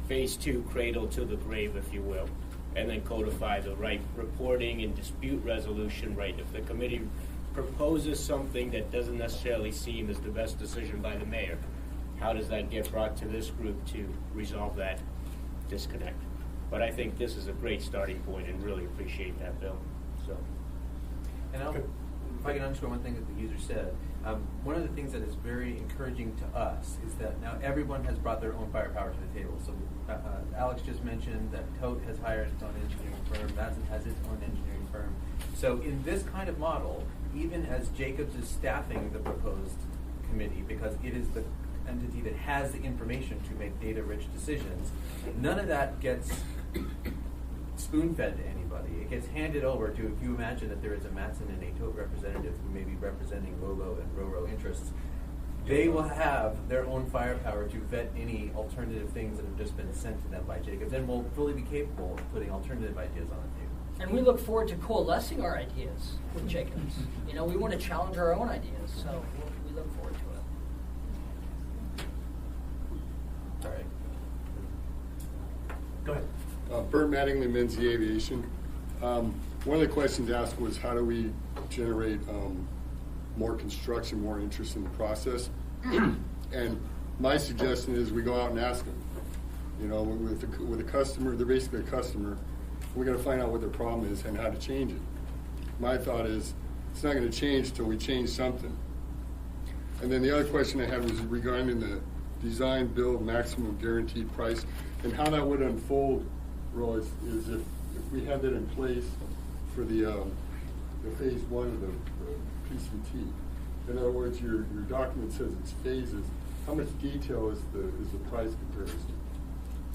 phase 2 cradle to the grave, if you will, and then codify the right reporting and dispute resolution right. If the committee proposes something that doesn't necessarily seem as the best decision by the mayor, how does that get brought to this group to resolve that disconnect? But I think this is a great starting point, and really appreciate that, Bill. So, and if I can underscore one thing that the user said, one of the things that is very encouraging to us is that now everyone has brought their own firepower to the table. So Alex just mentioned that TOTE has hired its own engineering firm, Ascent has its own engineering firm. So in this kind of model, even as Jacobs is staffing the proposed committee, because it is the entity that has the information to make data-rich decisions, none of that gets spoon-fed to anybody. It gets handed over to, if you imagine that there is a Matson and a TOTE representative who may be representing ROBO and RORO interests, they will have their own firepower to vet any alternative things that have just been sent to them by Jacobs, and will fully be capable of putting alternative ideas on the table. And we look forward to coalescing our ideas with Jacobs. We want to challenge our own ideas, so we look forward to it. All right. Go ahead. Bert Mattingly, Menzie Aviation. One of the questions asked was, how do we generate more construction, more interest in the process? And my suggestion is we go out and ask them. With a customer, they're basically a customer. We got to find out what their problem is and how to change it. My thought is, it's not going to change till we change something. And then the other question I had was regarding the design, build, maximum guaranteed price, and how that would unfold, Roy, is if we had that in place for the phase 1 of the PCT. In other words, your document says it's phases. How much detail is the price comparison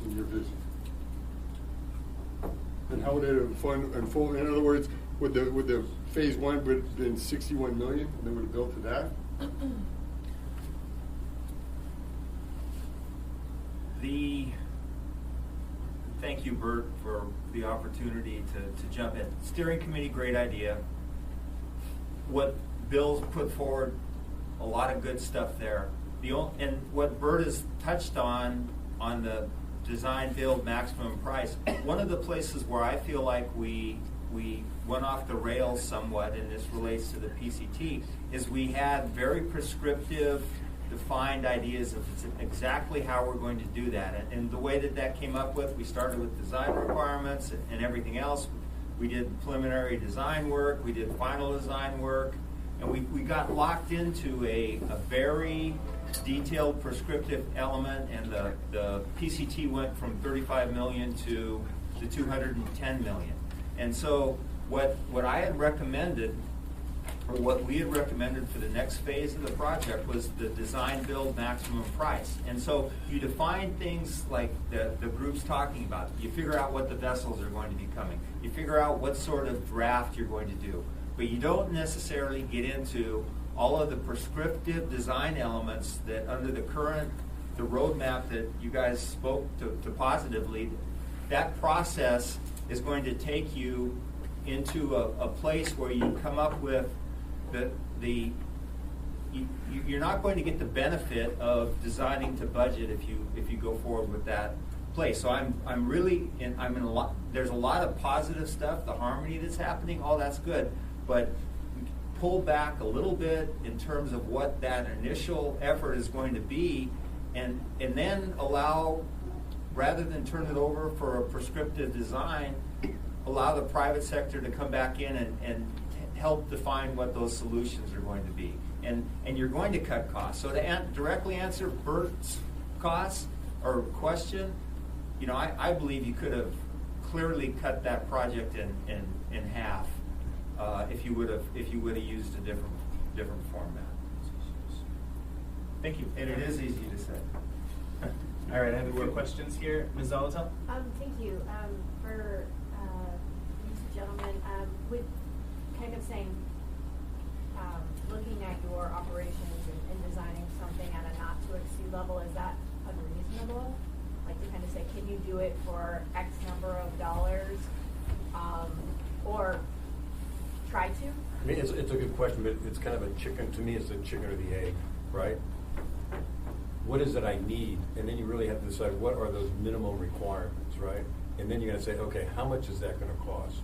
in your vision? And how would it unfold? In other words, would the phase 1 would have been 61 million, and they would have built to that? Thank you, Bert, for the opportunity to jump in. Steering committee, great idea. What Bill's put forward, a lot of good stuff there. And what Bert has touched on the design, build, maximum price, one of the places where I feel like we went off the rails somewhat, and this relates to the PCT, is we had very prescriptive defined ideas of exactly how we're going to do that. And the way that came up with, we started with design requirements and everything else. We did preliminary design work, we did final design work, and we got locked into a very detailed prescriptive element, and the PCT went from 35 million to 210 million. And so what I had recommended, or what we had recommended for the next phase of the project, was the design build maximum price. And so you define things like the group's talking about. You figure out what the vessels are going to be coming. You figure out what sort of draft you're going to do. But you don't necessarily get into all of the prescriptive design elements that under the roadmap that you guys spoke to positively, that process is going to take you into a place where you come up with you're not going to get the benefit of designing to budget if you go forward with that place. So I'm really in a lot. There's a lot of positive stuff, the harmony that's happening, all that's good, but pull back a little bit in terms of what that initial effort is going to be, and then allow, rather than turn it over for a prescriptive design, allow the private sector to come back in and help define what those solutions are going to be. And you're going to cut costs. So to directly answer Bert's costs or question, I believe you could have clearly cut that project in half if you would have used a different format. Thank you. And it is easy to say. All right, I have a few questions here. Ms. Zolotel? Thank you. For these gentlemen, with kind of saying, looking at your operations and designing something at a not to exceed level, is that unreasonable? Like to kind of say, can you do it for X number of dollars, or try to? I mean, it's a good question, but it's kind of a chicken, to me it's the chicken or the egg, right? What is it I need? And then you really have to decide what are those minimum requirements, right? And then you're going to say, okay, how much is that going to cost?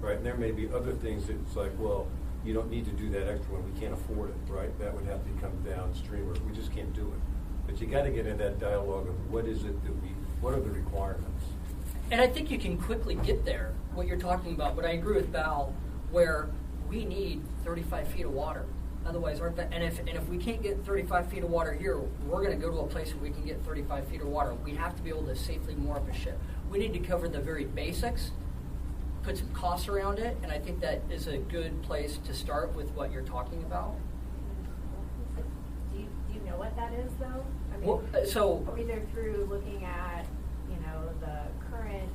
Right? And there may be other things that it's like, well, you don't need to do that extra one. We can't afford it, right? That would have to come downstream, or we just can't do it. But you got to get in that dialogue of what is it that what are the requirements? And I think you can quickly get there, what you're talking about. But I agree with Val, where we need 35 feet of water. Otherwise, and if we can't get 35 feet of water here, we're going to go to a place where we can get 35 feet of water. We have to be able to safely moor up a ship. We need to cover the very basics, put some costs around it, and I think that is a good place to start with what you're talking about. Do you know what that is, though? I mean, Well, so either through looking at the current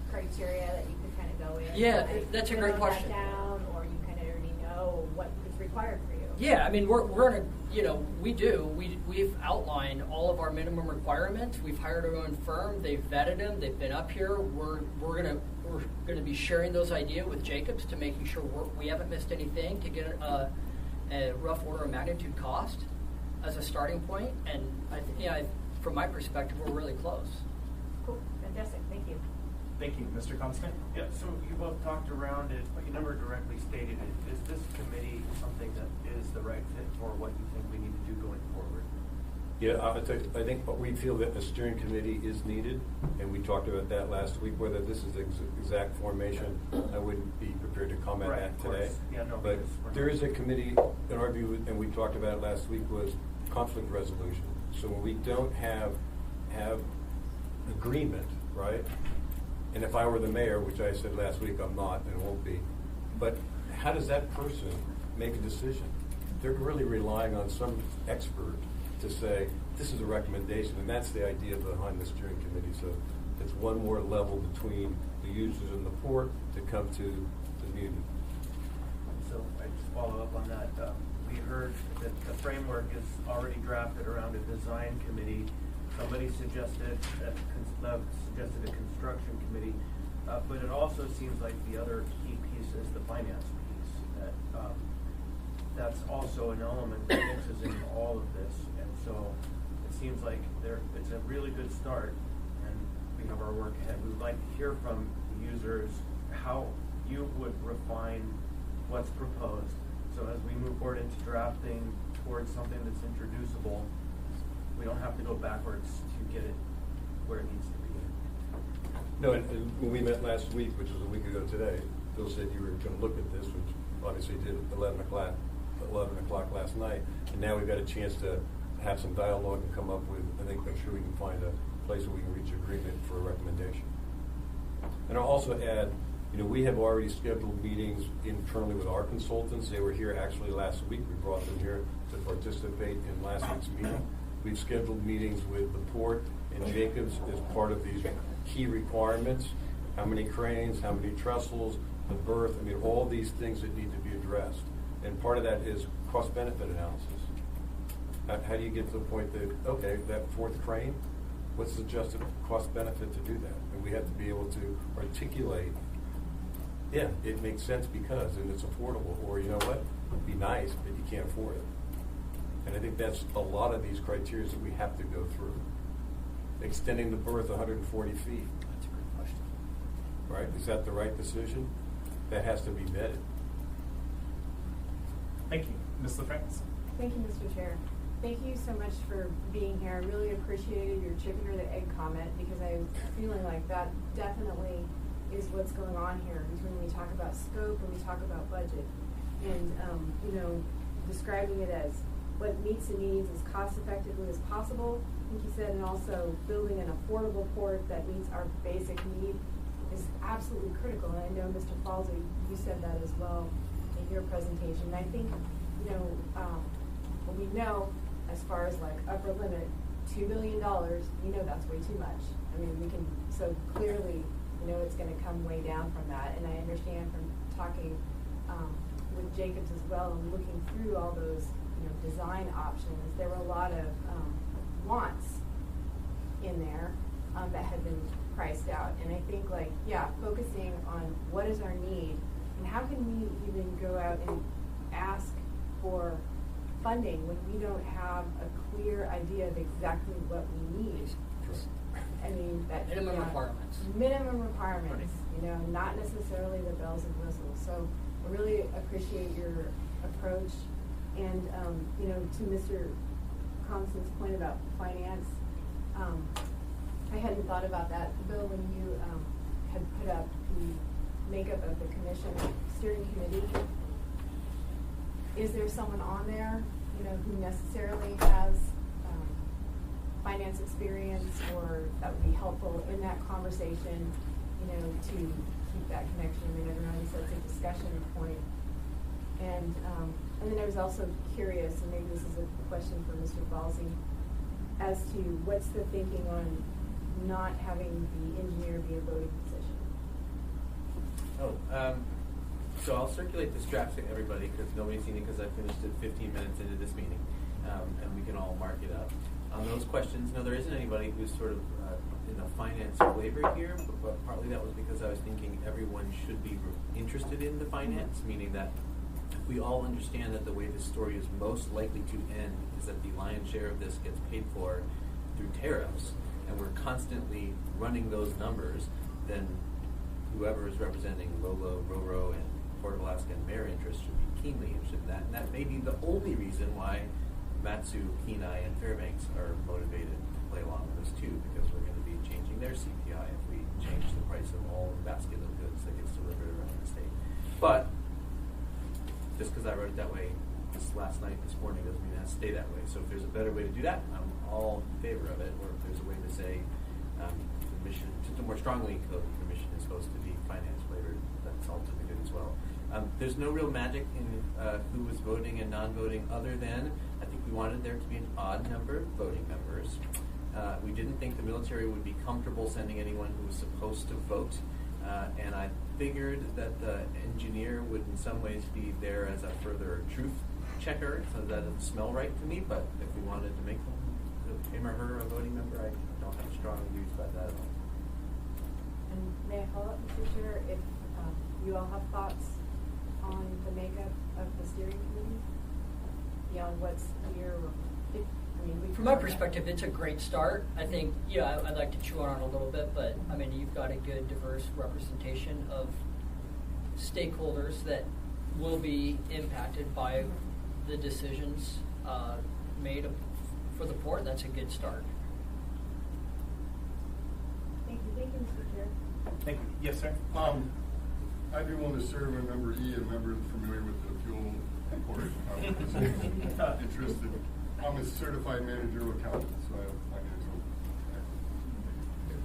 criteria that you could kind of go in. Yeah, and that's a whittle great question. That down, or you kind of already know what is required for you. yeah, I mean we're in a, we've outlined all of our minimum requirements. We've hired our own firm. They've vetted them. They've been up here. We're gonna be sharing those ideas with Jacobs to making sure we haven't missed anything to get a rough order of magnitude cost as a starting point. And from my perspective, we're really close. Cool, fantastic, thank you. Thank you. Mr. Constant? Yeah, so you both talked around it, but you never directly stated it. Is this committee something that is the right fit for what you think we need to do going forward? Yeah, I think we feel that a steering committee is needed, and we talked about that last week. Whether this is the exact formation, I wouldn't be prepared to comment Right, on of today. course. Yeah, no, But because we're there not- is a committee, in our view, and we talked about it last week, was conflict resolution. So when we don't have agreement, right? And if I were the mayor, which I said last week I'm not and won't be, but how does that person make a decision? They're really relying on some expert to say, this is a recommendation, and that's the idea behind the steering committee. So it's one more level between the users and the port to come to the meeting. So I just follow up on that. We heard that the framework is already drafted around a design committee. Somebody suggested a construction committee, but it also seems like the other key piece is the finance piece. That's also an element that mixes in all of this, and so it seems like it's a really good start, and we have our work ahead. We would like to hear from the users how you would refine what's proposed. So as we move forward into drafting towards something that's introducible, we don't have to go backwards to get it where it needs to be. No, and when we met last week, which was a week ago today, Bill said you were going to look at this, which obviously did at 11 o'clock last night, and now we've got a chance to have some dialogue and come up with, I think, I'm sure we can find a place where we can reach agreement for a recommendation. And I'll also add, we have already scheduled meetings internally with our consultants. They were here actually last week. We brought them here to participate in last week's meeting. We've scheduled meetings with the Port and Jacobs as part of these key requirements. How many cranes, how many trestles, the berth, all these things that need to be addressed. And part of that is cost-benefit analysis. How do you get to the point that, okay, that fourth crane, what's the adjusted cost-benefit to do that? And we have to be able to articulate, yeah, it makes sense because, and it's affordable, or you know what, it'd be nice, but you can't afford it. And I think that's a lot of these criteria that we have to go through. Extending the berth 140 feet. That's a great question. Right? Is that the right decision? That has to be vetted. Thank you. Ms. LaFrance. Thank you, Mr. Chair. Thank you so much for being here. I really appreciated your chicken or the egg comment because I'm feeling like that definitely is what's going on here between when we talk about scope and we talk about budget. And, describing it as what meets the needs as cost effectively as possible, I think you said, and also building an affordable port that meets our basic need is absolutely critical. And I know, Mr. Falsey, you said that as well in your presentation. And I think, what we know as far as like upper limit, $2 billion, we know that's way too much. I mean, we can, so clearly, it's going to come way down from that. And I understand from talking with Jacobs as well and looking through all those, design options, there were a lot of wants in there that had been priced out. And I think focusing on what is our need and how can we even go out and ask for funding when we don't have a clear idea of exactly what we need. I mean, that minimum requirements. Minimum requirements, not necessarily the bells and whistles. So I really appreciate your approach. And, to Mr. Constance's point about finance, I hadn't thought about that. Bill, when you had put up the makeup of the commission, steering committee, is there someone on there, who necessarily has finance experience or that would be helpful in that conversation, to keep that connection? I mean, everyone says it's a discussion point. And then I was also curious, and maybe this is a question for Mr. Falsey, as to what's the thinking on not having the engineer be a voting position? So I'll circulate this draft to everybody because nobody's seen it because I finished it 15 minutes into this meeting, and we can all mark it up. On those questions, no, there isn't anybody who's sort of in the finance flavor here, but partly that was because I was thinking everyone should be interested in the finance, meaning that we all understand that the way this story is most likely to end is that the lion's share of this gets paid for through tariffs, and we're constantly running those numbers, then whoever is representing Lolo, Roro, and Port of Alaska and Mayor interests should be keenly interested in that. And that may be the only reason why Matsu, Kenai, and Fairbanks are motivated to play along with us too, because we're going to be changing their CPI if we change the price of all the basket of goods that gets delivered around the state. But just because I wrote it that way last night, this morning, doesn't mean it has to stay that way. So if there's a better way to do that, I'm all in favor of it. Or if there's a way to say the mission, to more strongly encode the mission is supposed to be finance flavored, that's all to the good as well. There's no real magic in who was voting and non-voting other than I think we wanted there to be an odd number of voting members. We didn't think the military would be comfortable sending anyone who was supposed to vote. And I figured that the engineer would in some ways be there as a further truth checker, so that doesn't smell right to me, but if we wanted to make him or her a voting member, I don't have strong views about that at all. And may I follow up, Mr. Chair, if you all have thoughts on the makeup of the steering committee beyond what's here? From my perspective, it's a great start. I think, I'd like to chew on it a little bit, but you've got a good, diverse representation of stakeholders that will be impacted by the decisions made for the port, that's a good start. Thank you, Mr. Chair. Thank you. Yes, sir. I'd be willing to serve on member E, a member familiar with the fuel port. Interested. I'm a certified managerial accountant, so I have financial.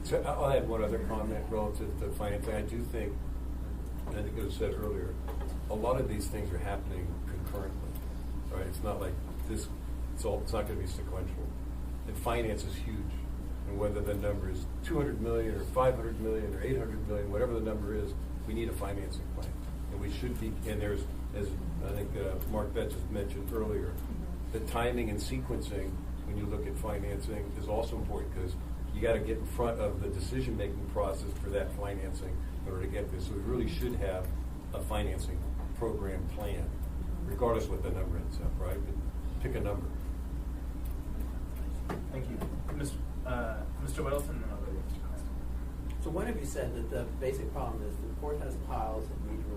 So I'll add one other comment relative to financing. I do think, and I think it was said earlier, a lot of these things are happening concurrently, right? It's not like this, it's not going to be sequential. And finance is huge. And whether the number is 200 million or 500 million or 800 million, whatever the number is, we need a financing plan. And we should be, and there's, as I think Mark Betts mentioned earlier, the timing and sequencing when you look at financing is also important because you got to get in front of the decision-making process for that financing in order to get this. So we really should have a financing program plan, regardless what the number ends up, right? But pick a number. Thank you. Mr. Weddleton, and then I'll go to Mr. Costa. So one of you said that the basic problem is the port has piles that need to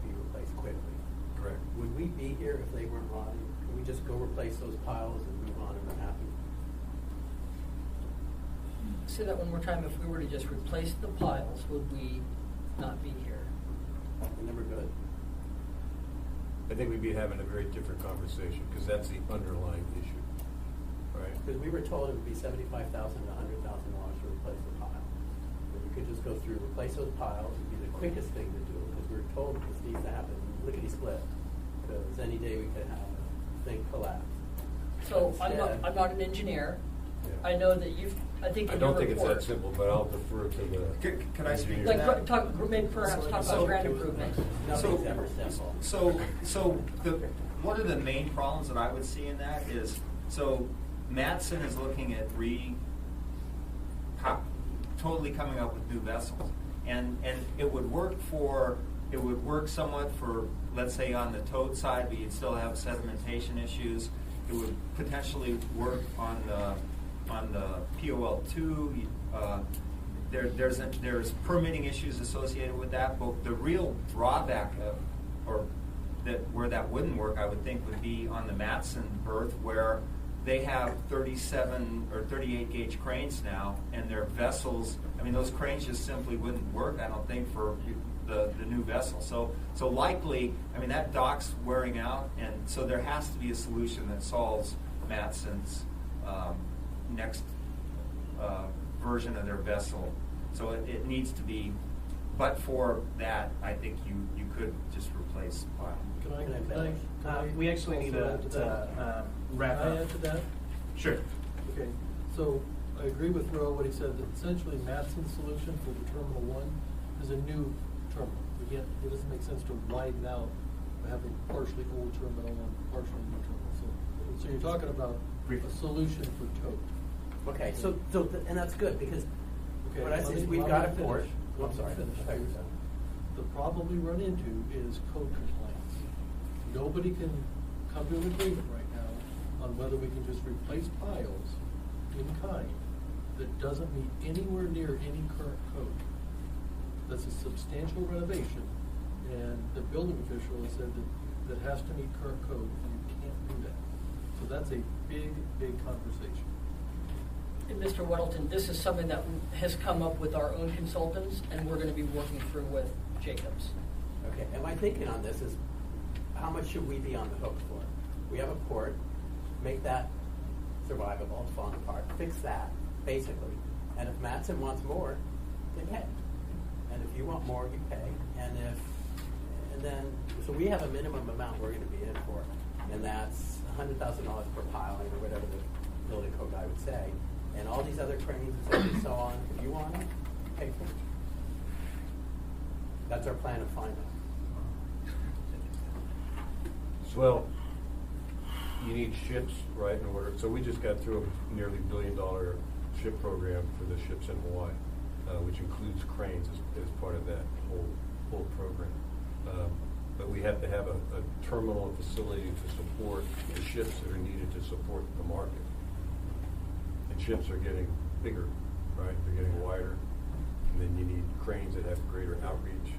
be replaced quickly. Correct. Would we be here if they weren't rotting? Could we just go replace those piles and move on and we're happy? Say that one more time. If we were to just replace the piles, would we not be here? And then we're good. I think we'd be having a very different conversation because that's the underlying issue, right? Because we were told it would be $75,000 to $100,000 to replace the pile. But we could just go through, replace those piles, would be the quickest thing to do because we were told this needs to happen lickety split. Because any day we could have a thing collapse. So I'm not an engineer. Yeah. I know that I think I in don't your think it's report, that simple, but I'll defer to the. Can I speak to like that? maybe perhaps talk about grant improvement. Nothing's ever simple. So one of the main problems that I would see in that is, so Matson is looking at totally coming up with new vessels. And it would work somewhat for, let's say, on the toad side, but you'd still have sedimentation issues. It would potentially work on the POL2. There's permitting issues associated with that, but the real drawback where that wouldn't work, I would think, would be on the Matson berth, where they have 37 or 38 gauge cranes now, and their vessels, I mean, those cranes just simply wouldn't work, I don't think, for the new vessel. So likely, I mean, that dock's wearing out, and so there has to be a solution that solves Matson's next version of their vessel. So it needs to be, but for that, I think you could just replace pile. Can I we actually need to wrap up. Can I add to that? Sure. Okay, so I agree with Roe what he said, that essentially Matson's solution for the Terminal 1 is a new terminal. Again, it doesn't make sense to widen out, have a partially old terminal and partially new terminal. So you're talking about a solution for tow. Okay, so and that's good because Okay, what I see is let we've me got a finish. port. Let I'm me sorry. finish. I thought you were done. The problem we run into is code compliance. Nobody can come to an agreement right now on whether we can just replace piles in kind that doesn't meet anywhere near any current code. That's a substantial renovation, and the building official has said that has to meet current code, and you can't do that. So that's a big, big conversation. And Mr. Weddleton, this is something that has come up with our own consultants, and we're going to be working through with Jacobs. Okay, and my thinking on this is, how much should we be on the hook for? We have a port, make that survivable, it's falling apart, fix that, basically. And if Matson wants more, they pay. And if you want more, you pay. So we have a minimum amount we're going to be in for, and that's $100,000 per piling or whatever the building code guy would say. And all these other cranes and so on, if you want it, pay for it. That's our plan of finance. Well, you need ships, right, in order. So we just got through a nearly $1 billion ship program for the ships in Hawaii, which includes cranes as part of that whole program. But we have to have a terminal and facility to support the ships that are needed to support the market. And ships are getting bigger, right? They're getting wider. And then you need cranes that have greater outreach.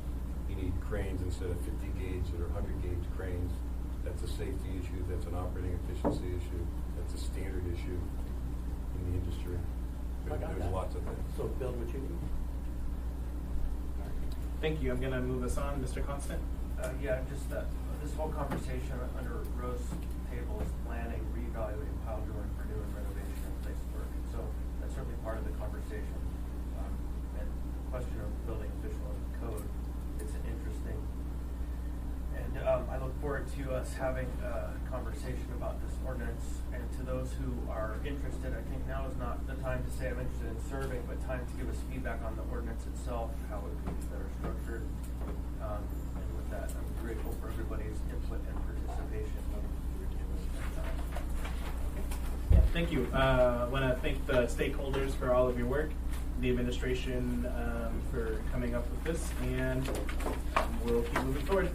You need cranes instead of 50 gauge that are 100 gauge cranes. That's a safety issue, that's an operating efficiency issue, that's a standard issue in the industry. I got There's that. lots of things. So build what you need. Thank you. I'm going to move us on. Mr. Constant? Yeah, just this whole conversation under Rose tables, planning, reevaluating, pile drilling for new and renovation and place work. And so that's certainly part of the conversation. And the question of building official code, it's interesting. And I look forward to us having a conversation about this ordinance. And to those who are interested, I think now is not the time to say I'm interested in serving, but time to give us feedback on the ordinance itself, how it could be better structured. And with that, I'm grateful for everybody's input and participation. Yeah, thank you. I want to thank the stakeholders for all of your work, the administration for coming up with this, and we'll keep moving forward.